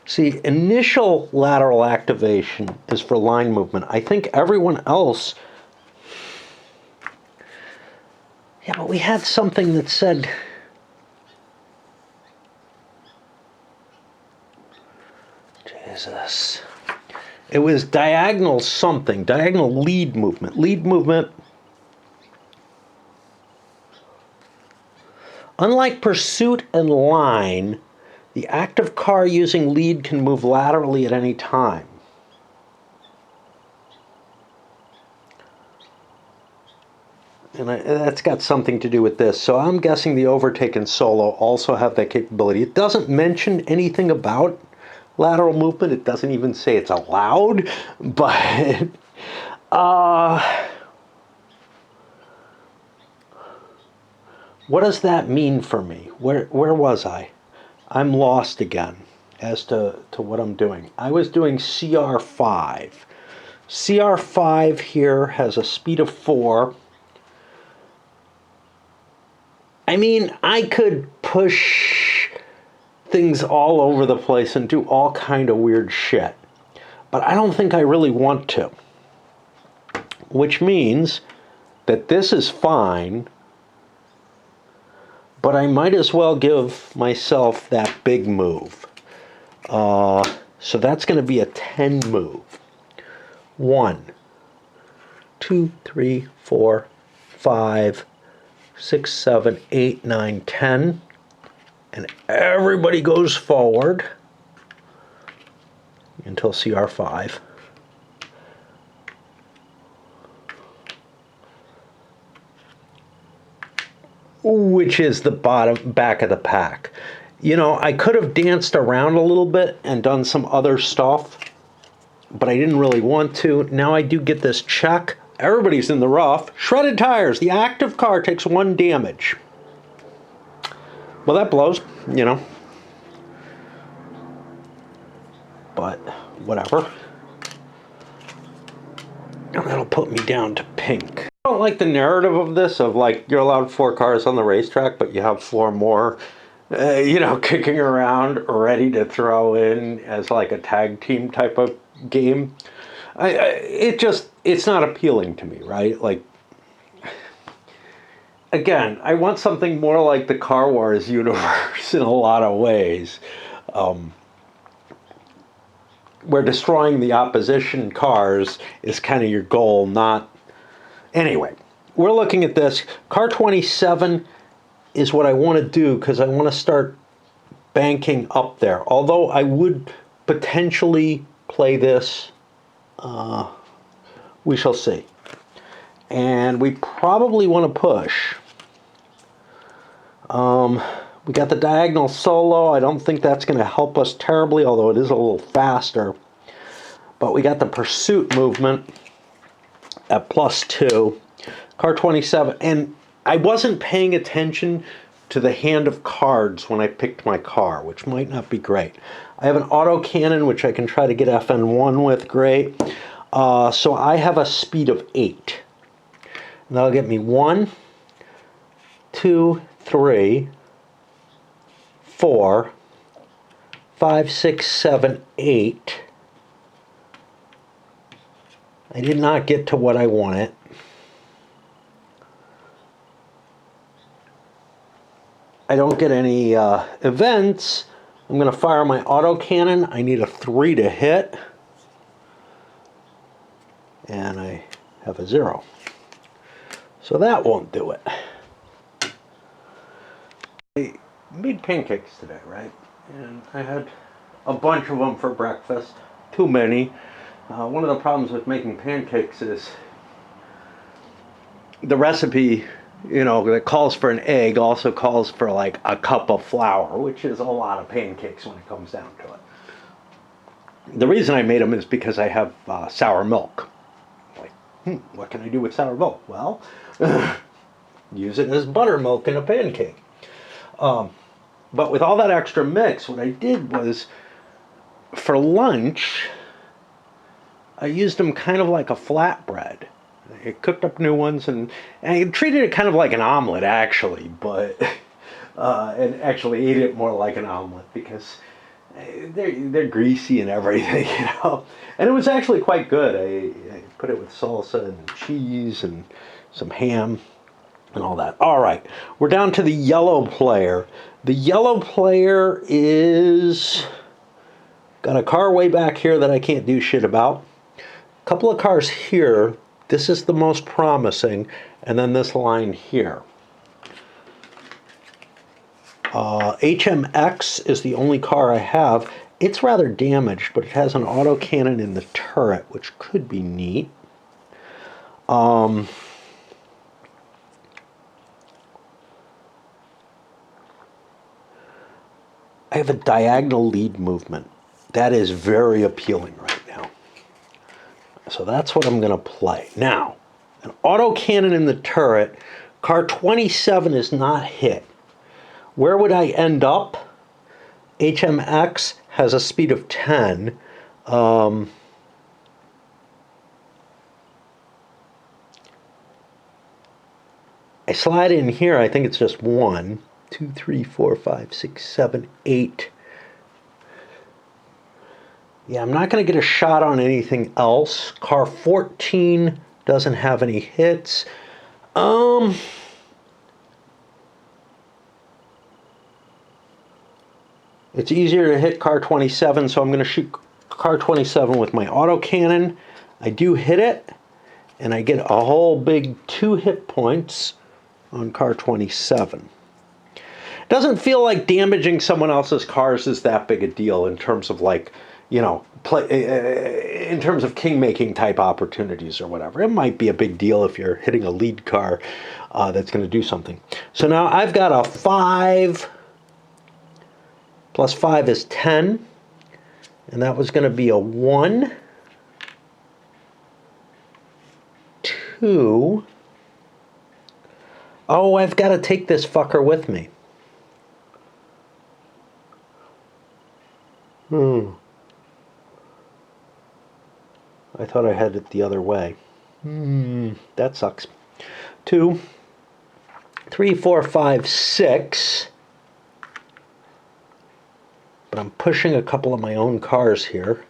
See, initial lateral activation is for line movement. I think everyone else... Yeah, but we had something that said... Jesus. It was diagonal something. Diagonal lead movement. Lead movement. Unlike pursuit and line, the active car using lead can move laterally at any time. And that's got something to do with this. So I'm guessing the overtake and solo also have that capability. It doesn't mention anything about lateral movement. It doesn't even say it's allowed. But what does that mean for me? Where was I? I'm lost again as to what I'm doing. I was doing CR5. CR5 here has a speed of 4. I mean, I could push things all over the place and do all kind of weird shit. But I don't think I really want to. Which means that this is fine, but I might as well give myself that big move. So that's going to be a 10 move. 1, 2, 3, 4, 5, 6, 7, 8, 9, 10. And everybody goes forward until CR5. Which is the back of the pack. You know, I could have danced around a little bit and done some other stuff, but I didn't really want to. Now I do get this check. Everybody's in the rough. Shredded tires. The active car takes 1 damage. Well, that blows, you know. But whatever. And that'll put me down to pink. I don't like the narrative of this, of like, you're allowed 4 cars on the racetrack, but you have 4 more, you know, kicking around, ready to throw in as like a tag team type of game. It's not appealing to me, right? Like, again, I want something more like the Car Wars universe in a lot of ways. Where destroying the opposition cars is kind of your goal, not... Anyway, we're looking at this. Car 27 is what I want to do because I want to start banking up there. Although I would potentially play this. We shall see. And we probably want to push. We got the diagonal solo. I don't think that's going to help us terribly, although it is a little faster. But we got the pursuit movement at +2. Car 27, and I wasn't paying attention to the hand of cards when I picked my car, which might not be great. I have an autocannon, which I can try to get FN1 with, great. So I have a speed of 8. And that'll get me 1, 2, 3, 4, 5, 6, 7, 8. I did not get to what I wanted. I don't get any events. I'm going to fire my autocannon. I need a 3 to hit. And I have a 0. So that won't do it. I made pancakes today, right? And I had a bunch of them for breakfast. Too many. One of the problems with making pancakes is the recipe, you know, that calls for an egg also calls for like a cup of flour, which is a lot of pancakes when it comes down to it. The reason I made them is because I have sour milk. Like, what can I do with sour milk? Well, use it as buttermilk in a pancake. But with all that extra mix, what I did was, for lunch, I used them kind of like a flatbread. I cooked up new ones, and I treated it kind of like an omelet, actually, but and actually ate it more like an omelet because they're greasy and everything, you know. And it was actually quite good. I put it with salsa and cheese and some ham and all that. All right, we're down to the yellow player. The yellow player is got a car way back here that I can't do shit about. A couple of cars here. This is the most promising, and then this line here. HMX is the only car I have. It's rather damaged, but it has an autocannon in the turret, which could be neat. I have a diagonal lead movement. That is very appealing right now. So that's what I'm going to play. Now, an autocannon in the turret. Car 27 is not hit. Where would I end up? HMX has a speed of 10. I slide in here. I think it's just 1, 2, 3, 4, 5, 6, 7, 8. Yeah, I'm not going to get a shot on anything else. Car 14 doesn't have any hits. It's easier to hit car 27, so I'm going to shoot car 27 with my autocannon. I do hit it, and I get a whole big 2 hit points on car 27. Doesn't feel like damaging someone else's cars is that big a deal in terms of, like, you know, in terms of king-making type opportunities or whatever. It might be a big deal if you're hitting a lead car that's going to do something. So now I've got a 5 plus 5 is 10, and that was going to be a 1, 2. Oh, I've got to take this fucker with me. I thought I had it the other way. That sucks. 2, 3, 4, 5, 6. But I'm pushing a couple of my own cars here.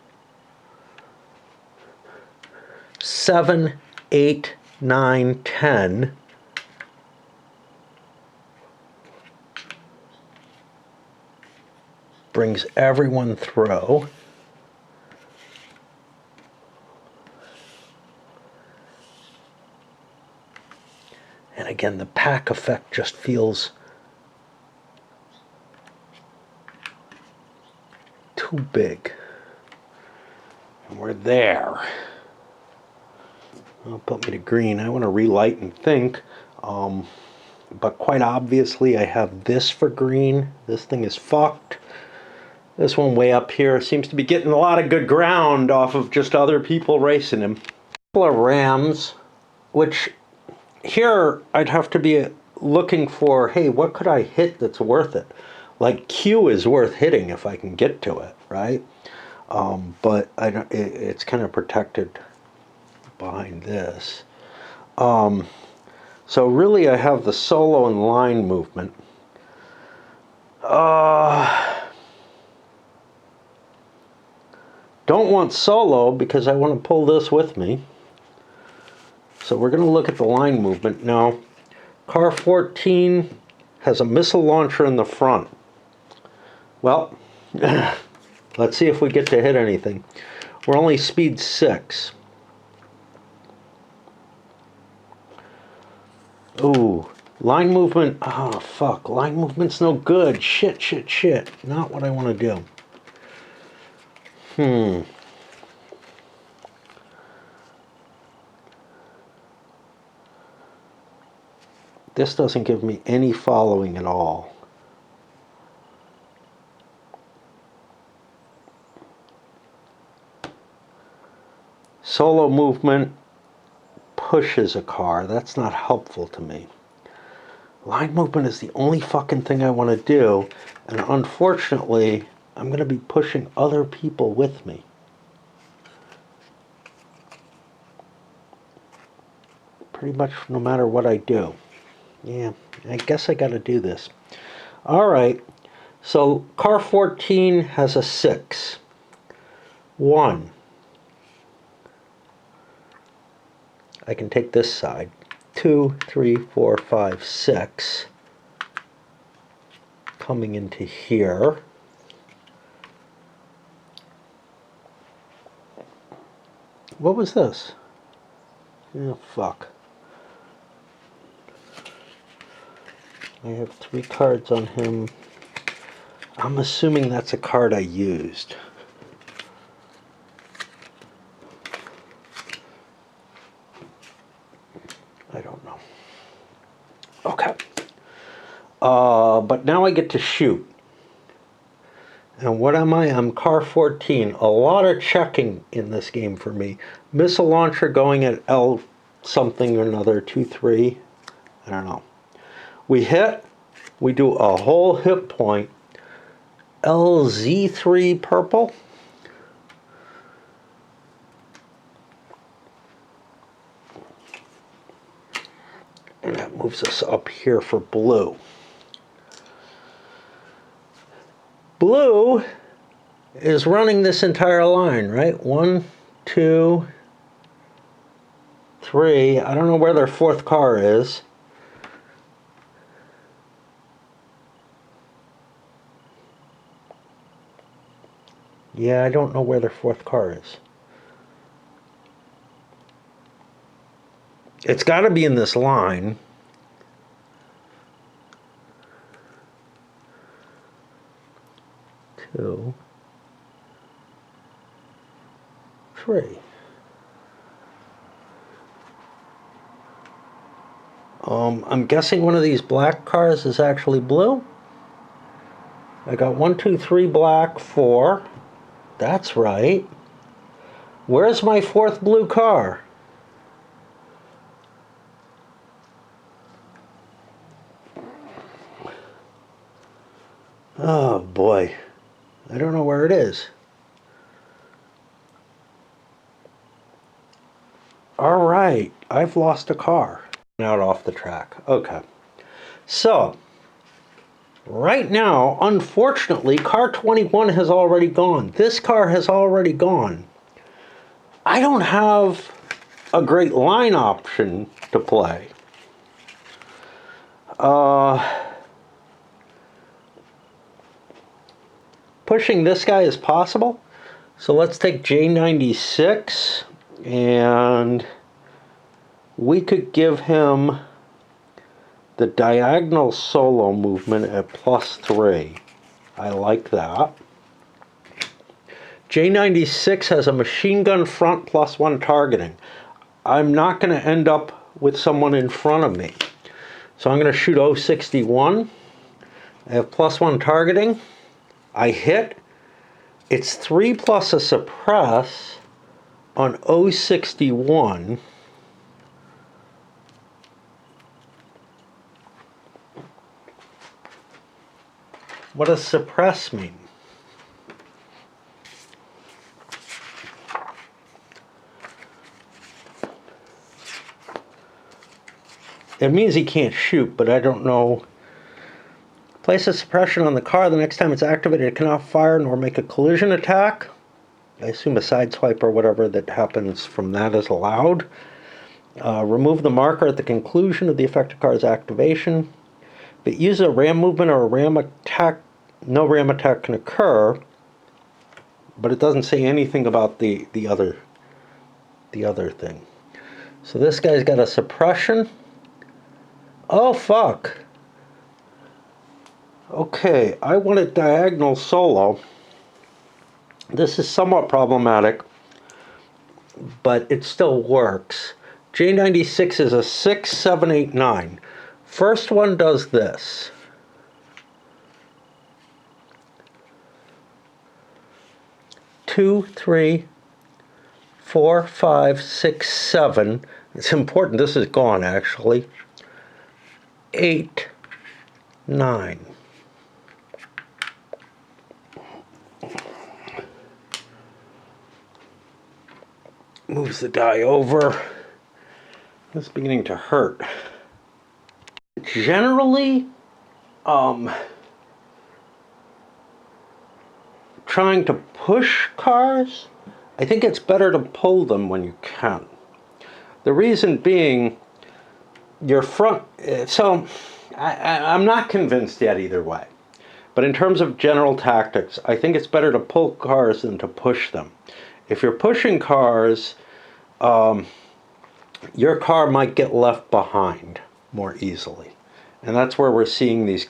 7, 8, 9, 10. Brings everyone through. And again, the pack effect just feels too big. And we're there. That'll put me to green. I want to relight and think. But quite obviously, I have this for green. This thing is fucked. This one way up here seems to be getting a lot of good ground off of just other people racing him. A couple of rams, which here I'd have to be looking for, hey, what could I hit that's worth it? Like Q is worth hitting if I can get to it, right? But it's kind of protected behind this. So really I have the solo and line movement. Don't want solo because I want to pull this with me. So we're going to look at the line movement. Now, car 14 has a missile launcher in the front. Well, let's see if we get to hit anything. We're only speed 6. Ooh, line movement. Oh, fuck. Line movement's no good. Shit. Not what I want to do. This doesn't give me any following at all. Solo movement pushes a car. That's not helpful to me. Line movement is the only fucking thing I want to do, and unfortunately, I'm going to be pushing other people with me. Pretty much no matter what I do. Yeah, I guess I got to do this. All right, so car 14 has a 6. 1. I can take this side. 2, 3, 4, 5, 6. Coming into here. What was this? Oh, fuck. I have 3 cards on him. I'm assuming that's a card I used. I don't know. Okay. But now I get to shoot. And what am I? I'm car 14. A lot of checking in this game for me. Missile launcher going at L something or another. 2, 3. I don't know. We hit. We do a whole hit point. LZ3 purple. And that moves us up here for blue. Blue is running this entire line, right? 1, 2, 3. I don't know where their 4th car is. Yeah, I don't know where their 4th car is. It's got to be in this line. Two, 3. I'm guessing one of these black cars is actually blue. I got 1, 2, 3 black, 4. That's right. Where's my 4th blue car? Oh boy. I don't know where it is. All right, I've lost a car. Out off the track. Okay. So, right now, unfortunately, car 21 has already gone. This car has already gone. I don't have a great line option to play. Pushing this guy is possible. So let's take J96 and we could give him the diagonal solo movement at +3. I like that. J96 has a machine gun front +1 targeting. I'm not going to end up with someone in front of me. So I'm going to shoot 061. I have +1 targeting. I hit. It's 3 plus a suppress on 061. What does suppress mean? It means he can't shoot, but I don't know. Place a suppression on the car. The next time it's activated, it cannot fire nor make a collision attack. I assume a sideswipe or whatever that happens from that is allowed. Remove the marker at the conclusion of the affected car's activation. If it uses a ram movement or a ram attack, no ram attack can occur. But it doesn't say anything about the other thing. So this guy's got a suppression. Oh, fuck. Okay, I want a diagonal solo. This is somewhat problematic, but it still works. J96 is a 6, 7, 8, 9. First one does this. Two, 3, 4, 5, 6, 7. It's important this is gone actually. 8, 9. Moves the die over. It's beginning to hurt. Generally, trying to push cars, I think it's better to pull them when you can. The reason being, your front, so I'm not convinced yet either way. But in terms of general tactics, I think it's better to pull cars than to push them. If you're pushing cars, your car might get left behind more easily. And that's where we're seeing these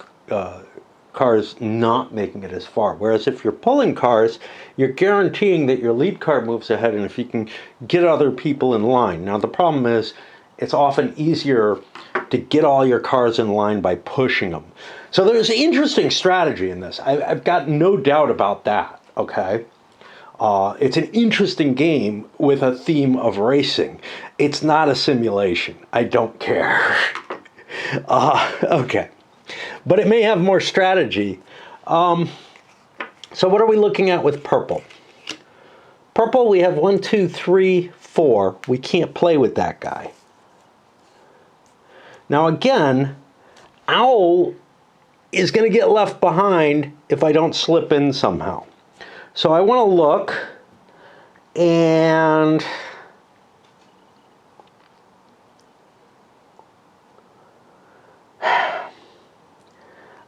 cars not making it as far. Whereas if you're pulling cars, you're guaranteeing that your lead car moves ahead and if you can get other people in line. Now the problem is, it's often easier to get all your cars in line by pushing them. So there's an interesting strategy in this. I've got no doubt about that, okay? It's an interesting game with a theme of racing. It's not a simulation. I don't care. Okay. But it may have more strategy. So what are we looking at with purple? Purple, we have 1, 2, 3, 4. We can't play with that guy. Now again, Owl is going to get left behind if I don't slip in somehow. So I want to look, and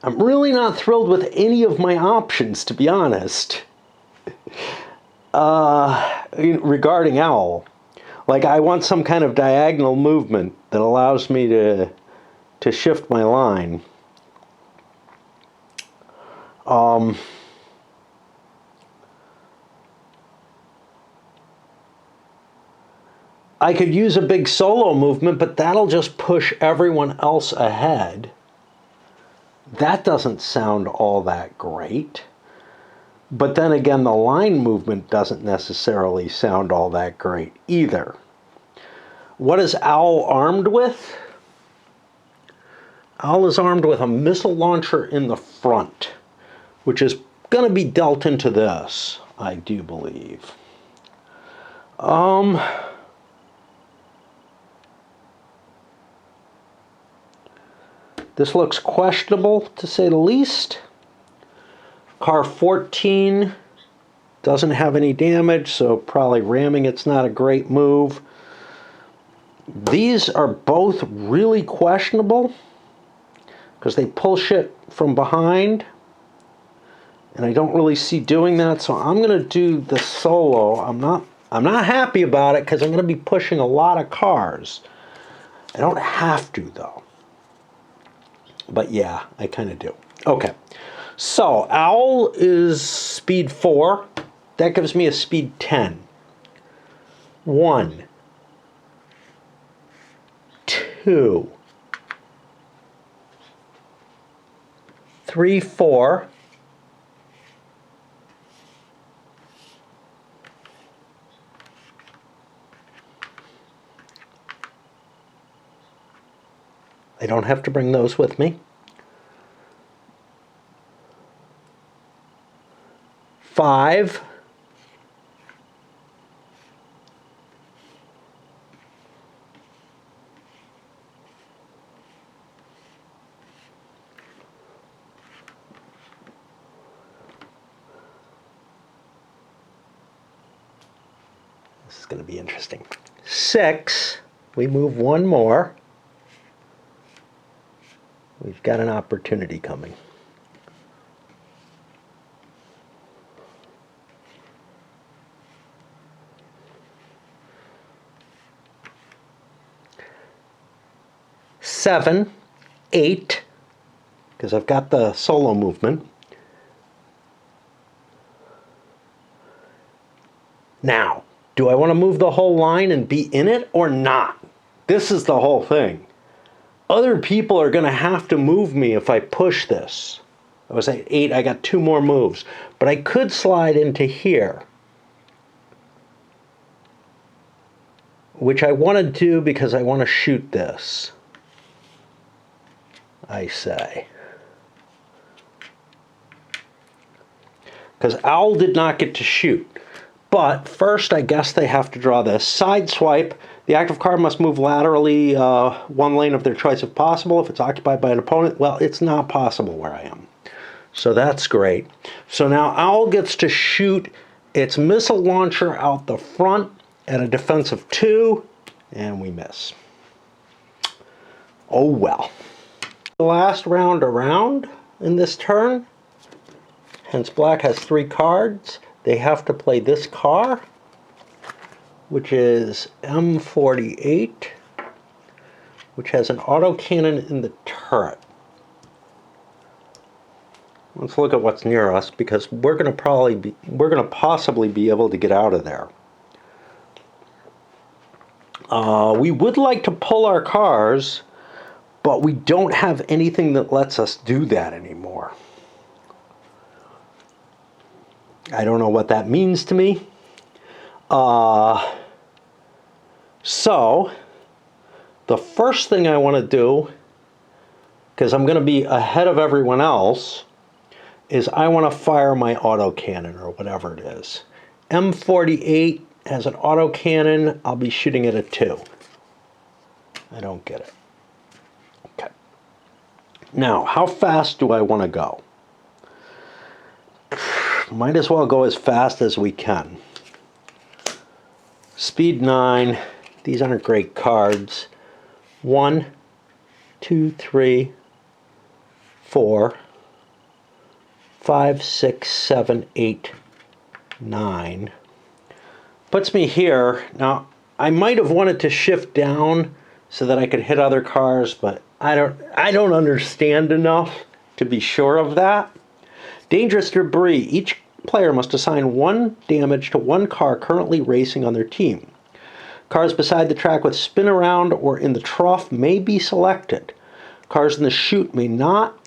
I'm really not thrilled with any of my options, to be honest, regarding Owl. Like, I want some kind of diagonal movement that allows me to shift my line. I could use a big solo movement, but that'll just push everyone else ahead. That doesn't sound all that great. But then again, the line movement doesn't necessarily sound all that great either. What is Owl armed with? Owl is armed with a missile launcher in the front, which is going to be dealt into this, I do believe. This looks questionable, to say the least. Car 14 doesn't have any damage, so probably ramming it's not a great move. These are both really questionable because they pull shit from behind, and I don't really see doing that, so I'm going to do the solo. I'm not happy about it because I'm going to be pushing a lot of cars. I don't have to, though. But yeah, I kind of do. Okay. So, Owl is speed 4. That gives me a speed 10. 1, 2, 3, 4, I don't have to bring those with me. 5. This is going to be interesting. 6. We move one more. We've got an opportunity coming. Seven, 8, because I've got the solo movement. Now, do I want to move the whole line and be in it or not? This is the whole thing. Other people are going to have to move me if I push this. I was at 8, I got 2 more moves. But I could slide into here, which I want to do because I want to shoot this, I say. Because Owl did not get to shoot. But first, I guess they have to draw this. Side swipe. The active card must move laterally one lane of their choice if possible. If it's occupied by an opponent, well, it's not possible where I am. So that's great. So now Owl gets to shoot its missile launcher out the front at a defensive 2, and we miss. Oh well. The last round around in this turn, hence Black has 3 cards. They have to play this car, which is M48, which has an autocannon in the turret. Let's look at what's near us, because we're going to possibly be able to get out of there. We would like to pull our cars, but we don't have anything that lets us do that anymore. I don't know what that means to me. So, the first thing I want to do, because I'm going to be ahead of everyone else, is I want to fire my autocannon, or whatever it is. M48 has an autocannon. I'll be shooting at a 2. I don't get it. Okay. Now, how fast do I want to go? Might as well go as fast as we can. Speed 9. These aren't great cards. 1, 2, 3, 4, 5, 6, 7, 8, 9. Puts me here. Now, I might have wanted to shift down so that I could hit other cars, but I don't understand enough to be sure of that. Dangerous debris. Each player must assign 1 damage to 1 car currently racing on their team. Cars beside the track with spin around or in the trough may be selected. Cars in the chute may not.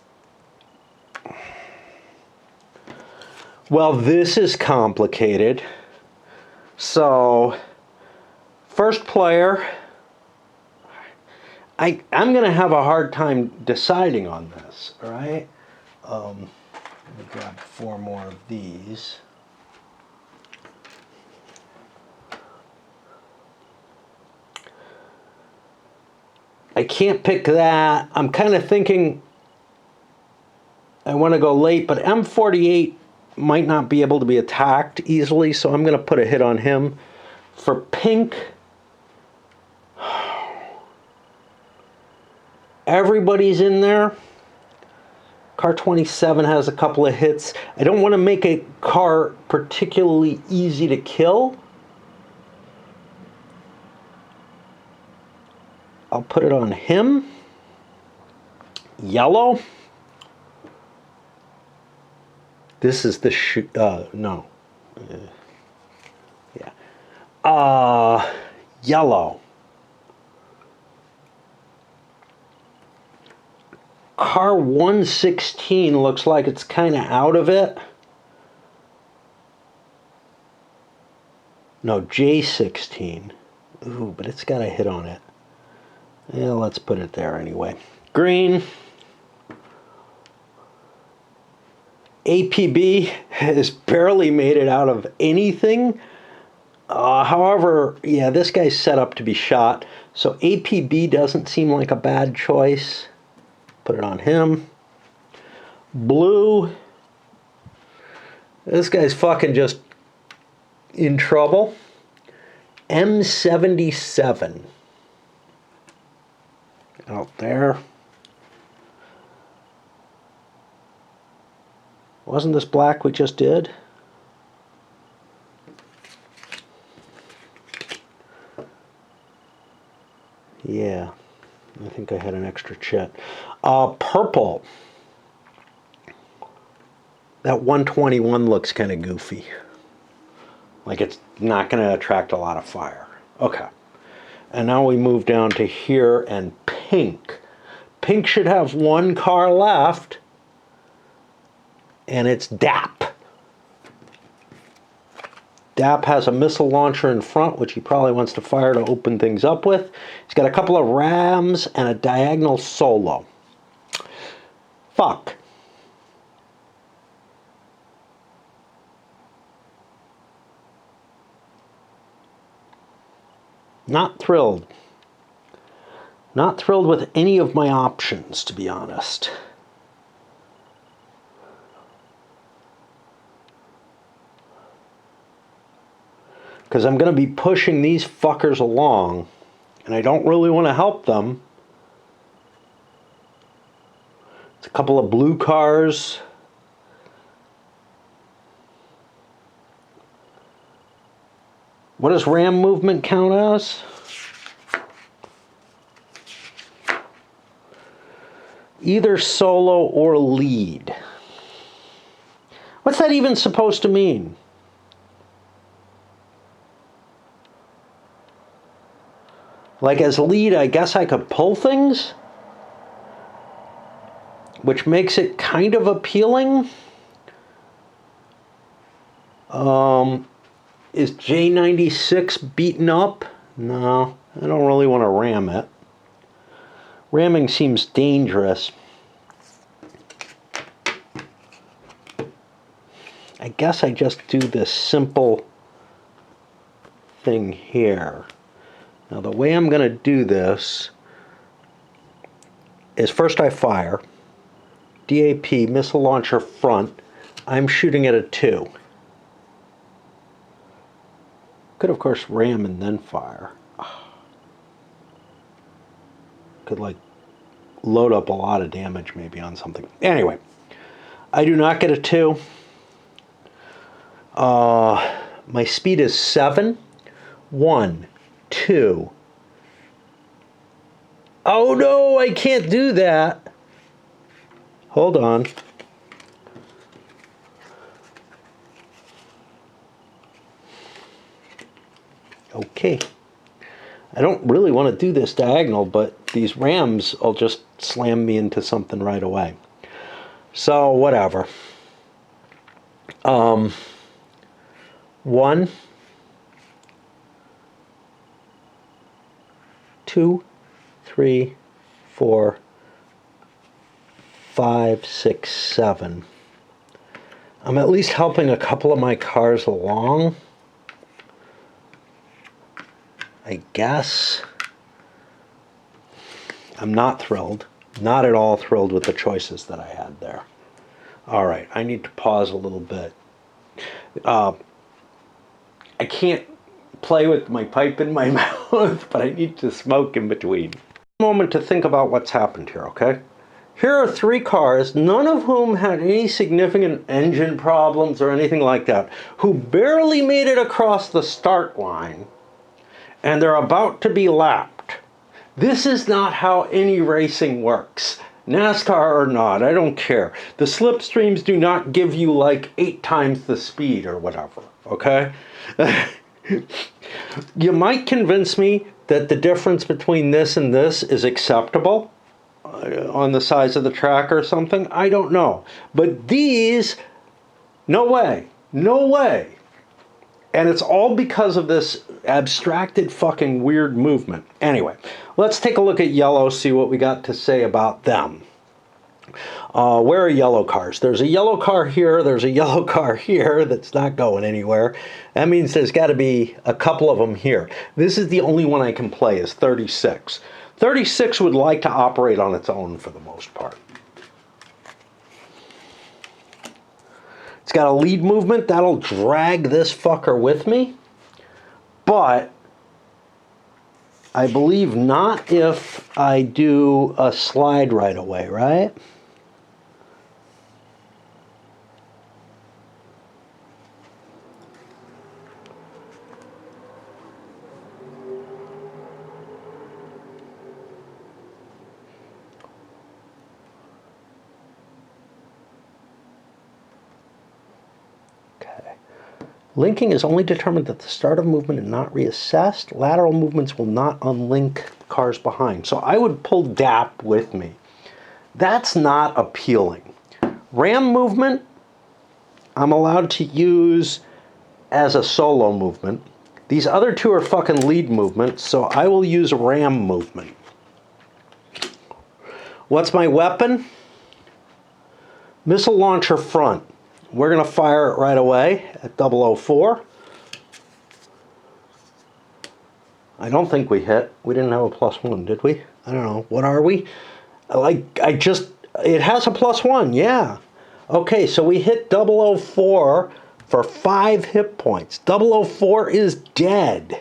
Well, this is complicated. So, first player, I'm going to have a hard time deciding on this, all right? Let me grab 4 more of these. I can't pick that. I'm kind of thinking I want to go late, but M48 might not be able to be attacked easily, so I'm going to put a hit on him. For pink, everybody's in there. Car 27 has a couple of hits. I don't want to make a car particularly easy to kill. I'll put it on him. Yellow. This is the no. Yeah. Yellow. Car 116 looks like it's kind of out of it. No, J16. Ooh, but it's got a hit on it. Yeah, let's put it there anyway. Green. APB has barely made it out of anything. However, yeah, this guy's set up to be shot. So APB doesn't seem like a bad choice. Put it on him. Blue. This guy's fucking just in trouble. M77. Out there. Wasn't this black we just did? Yeah, I think I had an extra chit. Purple. That 121 looks kind of goofy. Like it's not going to attract a lot of fire. Okay. And now we move down to here and pink. Pink should have one car left. And it's DAP. DAP has a missile launcher in front, which he probably wants to fire to open things up with. He's got a couple of rams and a diagonal solo. Fuck. Not thrilled. Not thrilled with any of my options, to be honest. Because I'm going to be pushing these fuckers along, and I don't really want to help them. It's a couple of blue cars. What does ram movement count as? Either solo or lead. What's that even supposed to mean? Like as lead, I guess I could pull things, which makes it kind of appealing. Is J96 beaten up? No, I don't really want to ram it. Ramming seems dangerous. I guess I just do this simple thing here. Now the way I'm going to do this is first I fire. DAP, missile launcher front. I'm shooting at a 2. Could of course ram and then fire. Could like load up a lot of damage maybe on something. Anyway, I do not get a 2. My speed is 7. 1, 2. Oh no, I can't do that. Hold on. Okay. I don't really want to do this diagonal, but these rams will just slam me into something right away. So, whatever. 1, 2, 3, 4, 5, 6, 7. I'm at least helping a couple of my cars along, I guess. I'm not thrilled. Not at all thrilled with the choices that I had there. All right, I need to pause a little bit. I can't play with my pipe in my mouth, but I need to smoke in between. A moment to think about what's happened here, okay? Here are 3 cars, none of whom had any significant engine problems or anything like that, who barely made it across the start line, and they're about to be lapped. This is not how any racing works. NASCAR or not, I don't care. The slipstreams do not give you like 8 times the speed or whatever, okay? You might convince me that the difference between this and this is acceptable on the size of the track or something. I don't know. But these, no way. No way. And it's all because of this abstracted fucking weird movement. Anyway, let's take a look at yellow, see what we got to say about them. Where are yellow cars? There's a yellow car here. There's a yellow car here that's not going anywhere. That means there's got to be a couple of them here. This is the only one I can play is 36. 36 would like to operate on its own for the most part. It's got a lead movement. That'll drag this fucker with me. But I believe not if I do a slide right away, right? Linking is only determined at the start of movement and not reassessed. Lateral movements will not unlink cars behind. So I would pull DAP with me. That's not appealing. Ram movement, I'm allowed to use as a solo movement. These other two are fucking lead movements, so I will use ram movement. What's my weapon? Missile launcher front. We're going to fire it right away at 004. I don't think we hit. We didn't have a +1, did we? I don't know. What are we? It has a +1, yeah. Okay, so we hit 004 for 5 hit points. 004 is dead.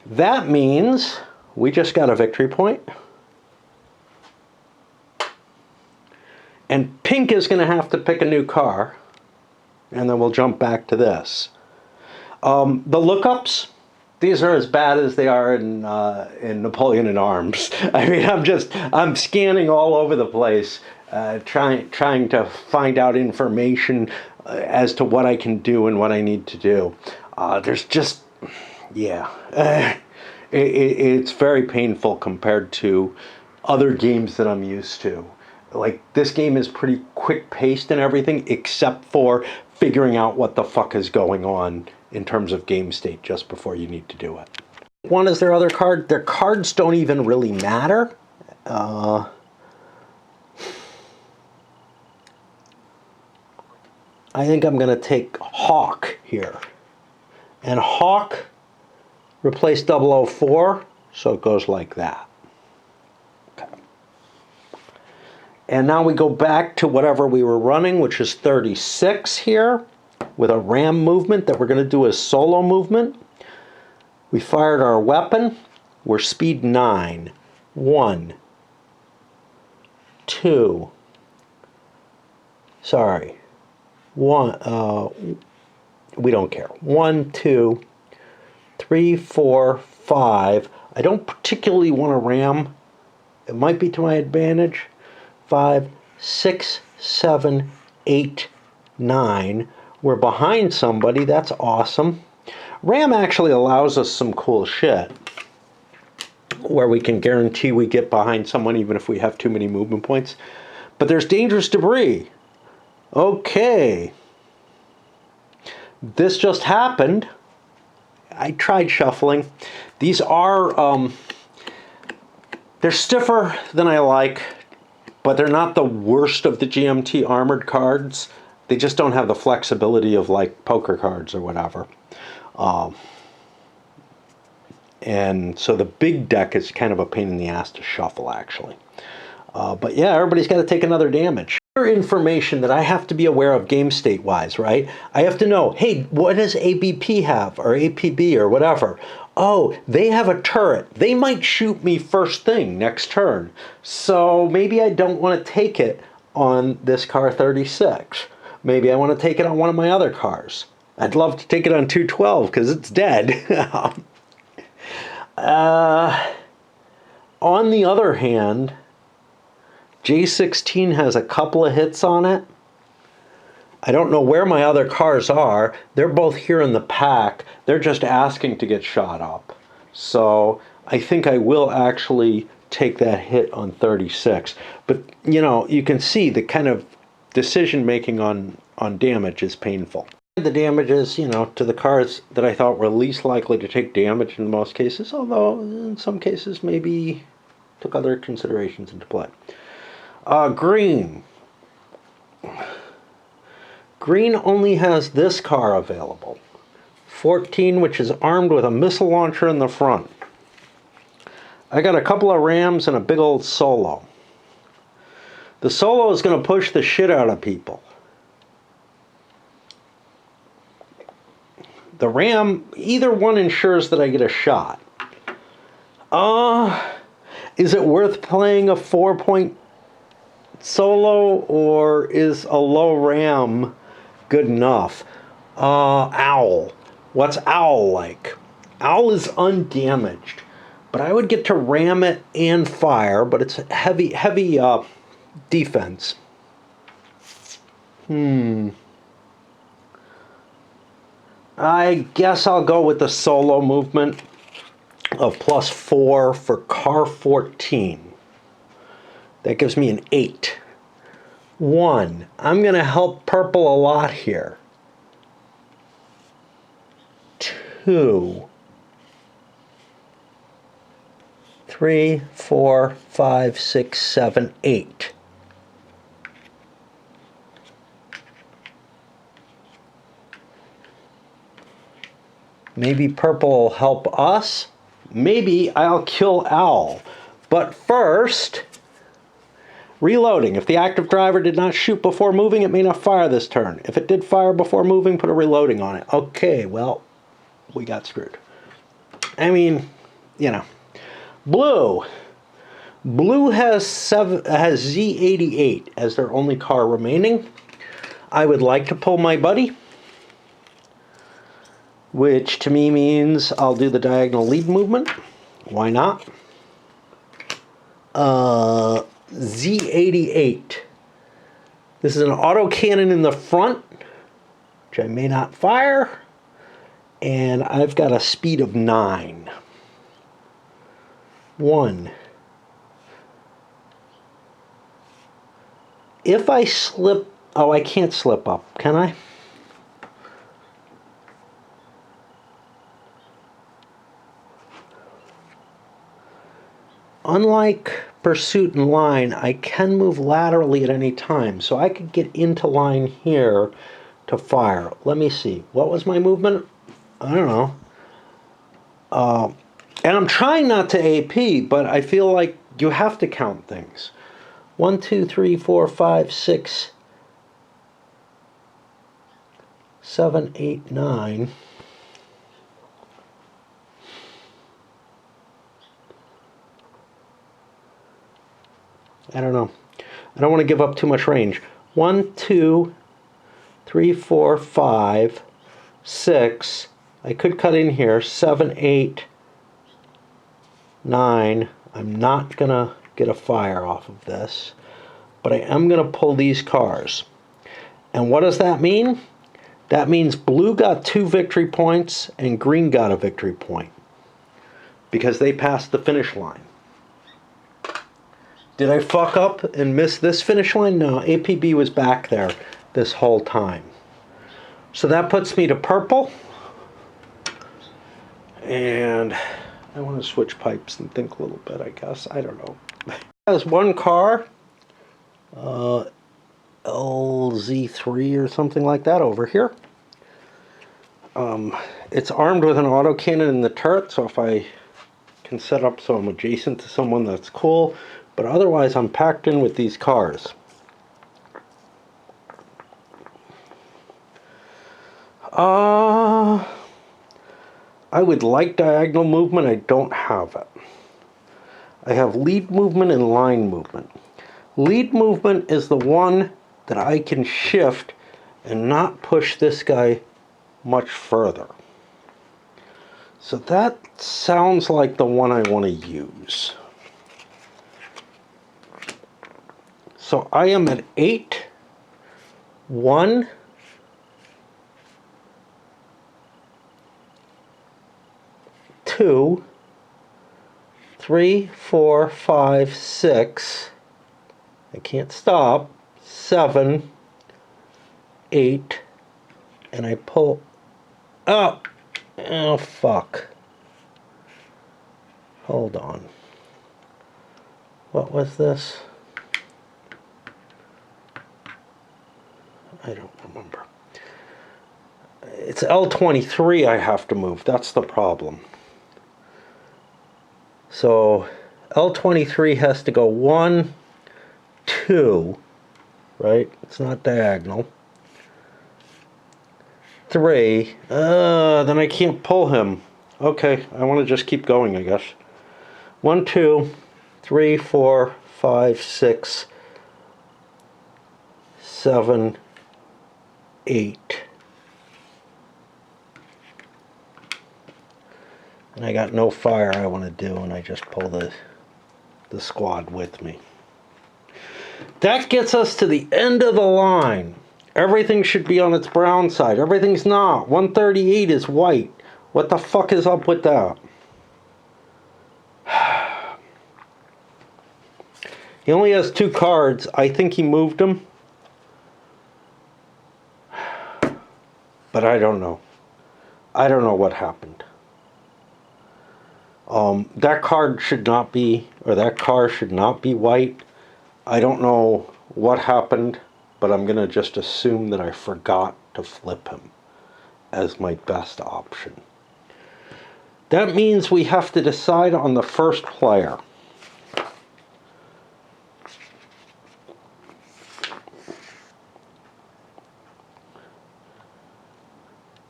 That means we just got a victory point. And pink is going to have to pick a new car. And then we'll jump back to this. The lookups, these are as bad as they are in Napoleon in Arms. I mean, I'm scanning all over the place, trying to find out information as to what I can do and what I need to do. There's just, yeah, it's very painful compared to other games that I'm used to. Like, this game is pretty quick-paced and everything, except for figuring out what the fuck is going on in terms of game state just before you need to do it. One is their other card. Their cards don't even really matter. I think I'm going to take Hawk here. And Hawk replaced 004, so it goes like that. And now we go back to whatever we were running, which is 36 here, with a ram movement that we're going to do as solo movement. We fired our weapon. We're speed 9. 1, 2. Sorry. 1. We don't care. 1, 2, 3, 4, 5. I don't particularly want to ram. It might be to my advantage. 5, 6, 7, 8, 9. We're behind somebody. That's awesome. Ram actually allows us some cool shit where we can guarantee we get behind someone even if we have too many movement points. But there's dangerous debris. Okay. This just happened. I tried shuffling. These are, they're stiffer than I like. But they're not the worst of the GMT armored cards. They just don't have the flexibility of like poker cards or whatever. And so the big deck is kind of a pain in the ass to shuffle, actually. But yeah, everybody's got to take another damage. Other information that I have to be aware of game state-wise, right? I have to know, hey, what does ABP have, or APB, or whatever? Oh, they have a turret. They might shoot me first thing next turn. So maybe I don't want to take it on this car 36. Maybe I want to take it on one of my other cars. I'd love to take it on 212 because it's dead. On the other hand, J16 has a couple of hits on it. I don't know where my other cars are. They're both here in the pack. They're just asking to get shot up. So I think I will actually take that hit on 36. But, you know, you can see the kind of decision making on on damage is painful. The damages, you know, to the cars that I thought were least likely to take damage in most cases, although in some cases maybe took other considerations into play. Green. Green only has this car available. 14, which is armed with a missile launcher in the front. I got a couple of Rams and a big old Solo. The Solo is going to push the shit out of people. The Ram, either one ensures that I get a shot. Is it worth playing a 4-point Solo, or is a low Ram good enough? Owl. What's Owl like? Owl is undamaged, but I would get to ram it and fire, but it's heavy defense. I guess I'll go with the Solo movement of +4 for car 14. That gives me an 8. 1. I'm going to help purple a lot here. 2. 3, 4, 5, 6, 7, 8. Maybe purple will help us. Maybe I'll kill Owl. But first, reloading. If the active driver did not shoot before moving, it may not fire this turn. If it did fire before moving, put a reloading on it. Okay, well, we got screwed. I mean, you know. Blue. Blue has Z88 as their only car remaining. I would like to pull my buddy, which to me means I'll do the diagonal lead movement. Why not? Z88. This is an autocannon in the front, which I may not fire. And I've got a speed of 9. 1. If I slip... Oh, I can't slip up, can I? Unlike pursuit and line, I can move laterally at any time, so I could get into line here to fire. Let me see. What was my movement? I don't know. And I'm trying not to AP, but I feel like you have to count things. 1, 2, 3, 4, 5, 6, 7, 8, 9. I don't know. I don't want to give up too much range. 1, 2, 3, 4, 5, 6. I could cut in here. 7, 8, 9. I'm not going to get a fire off of this, but I am going to pull these cars. And what does that mean? That means blue got 2 victory points and green got a victory point because they passed the finish line. Did I fuck up and miss this finish line? No, APB was back there this whole time. So that puts me to purple. And I want to switch pipes and think a little bit, I guess. I don't know. It has one car, LZ3 or something like that over here. It's armed with an autocannon in the turret, so if I can set up so I'm adjacent to someone, that's cool. But otherwise, I'm packed in with these cars. I would like diagonal movement. I don't have it. I have lead movement and line movement. Lead movement is the one that I can shift and not push this guy much further. So that sounds like the one I want to use. So I am at 8, 1, 2, 3, 4, 5, 6. I can't stop. 7, 8, and I pull up. Oh, fuck. Hold on. What was this? I don't remember. It's L23 I have to move. That's the problem. So L23 has to go 1, 2, right? It's not diagonal. 3. Then I can't pull him. Okay, I want to just keep going, I guess. 1, 2, 3, 4, 5, 6, 7, 8. And I got no fire I want to do, and I just pull the squad with me. That gets us to the end of the line. Everything should be on its brown side. Everything's not. 138 is white. What the fuck is up with that? He only has 2 cards. I think he moved them. But I don't know. I don't know what happened. That card should not be, or that car should not be white. I don't know what happened, but I'm going to just assume that I forgot to flip him as my best option. That means we have to decide on the first player.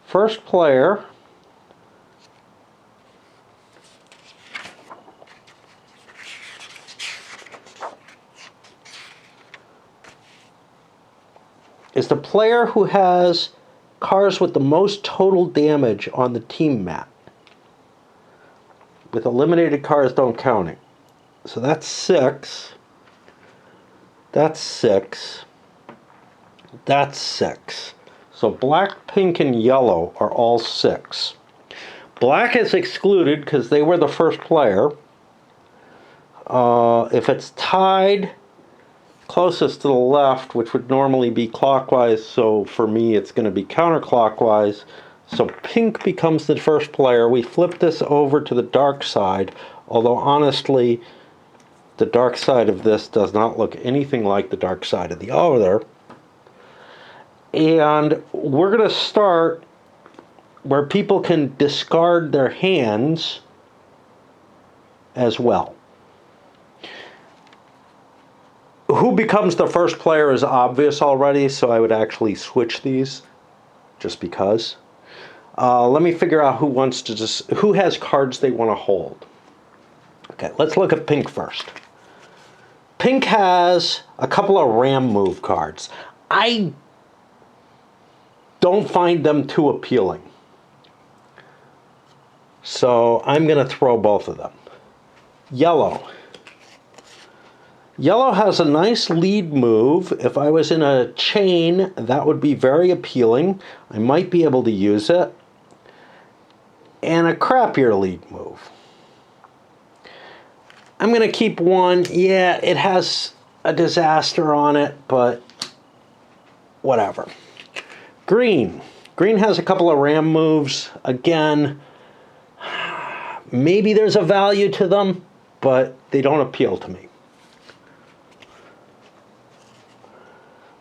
First player is the player who has cars with the most total damage on the team mat. With eliminated cars don't count it. So that's 6. That's 6. That's 6. So black, pink, and yellow are all 6. Black is excluded because they were the first player. If it's tied, closest to the left, which would normally be clockwise, so for me it's going to be counterclockwise. So pink becomes the first player. We flip this over to the dark side, although honestly, the dark side of this does not look anything like the dark side of the other. And we're going to start where people can discard their hands as well. Who becomes the first player is obvious already, so I would actually switch these just because. Let me figure out who wants to who has cards they want to hold. Okay, let's look at pink first. Pink has a couple of ram move cards. I don't find them too appealing. So I'm going to throw both of them. Yellow. Yellow has a nice lead move. If I was in a chain, that would be very appealing. I might be able to use it. And a crappier lead move. I'm going to keep one. Yeah, it has a disaster on it, but whatever. Green. Green has a couple of ram moves. Again, maybe there's a value to them, but they don't appeal to me.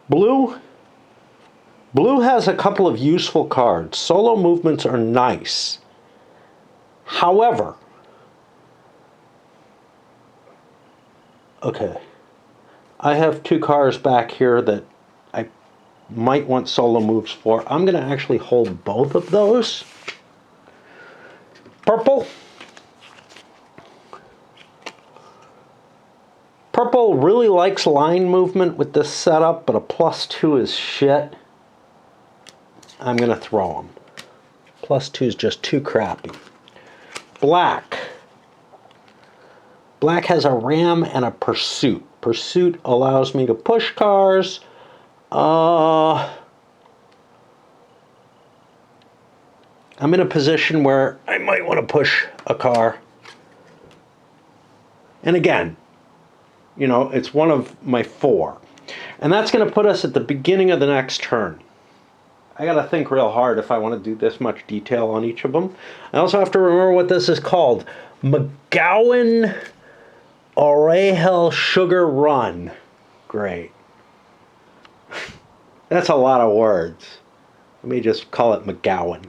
Blue. Blue has a couple of useful cards. Solo movements are nice. However, okay, I have 2 cars back here that I might want solo moves for. I'm going to actually hold both of those. Purple. Purple really likes line movement with this setup, but a +2 is shit. I'm going to throw them. +2 is just too crappy. Black. Black has a ram and a pursuit. Pursuit allows me to push cars. I'm in a position where I might want to push a car. And again, you know, it's one of my 4. And that's going to put us at the beginning of the next turn. I gotta think real hard if I want to do this much detail on each of them. I also have to remember what this is called. McGowan Orahel Sugar Run. Great. That's a lot of words. Let me just call it McGowan.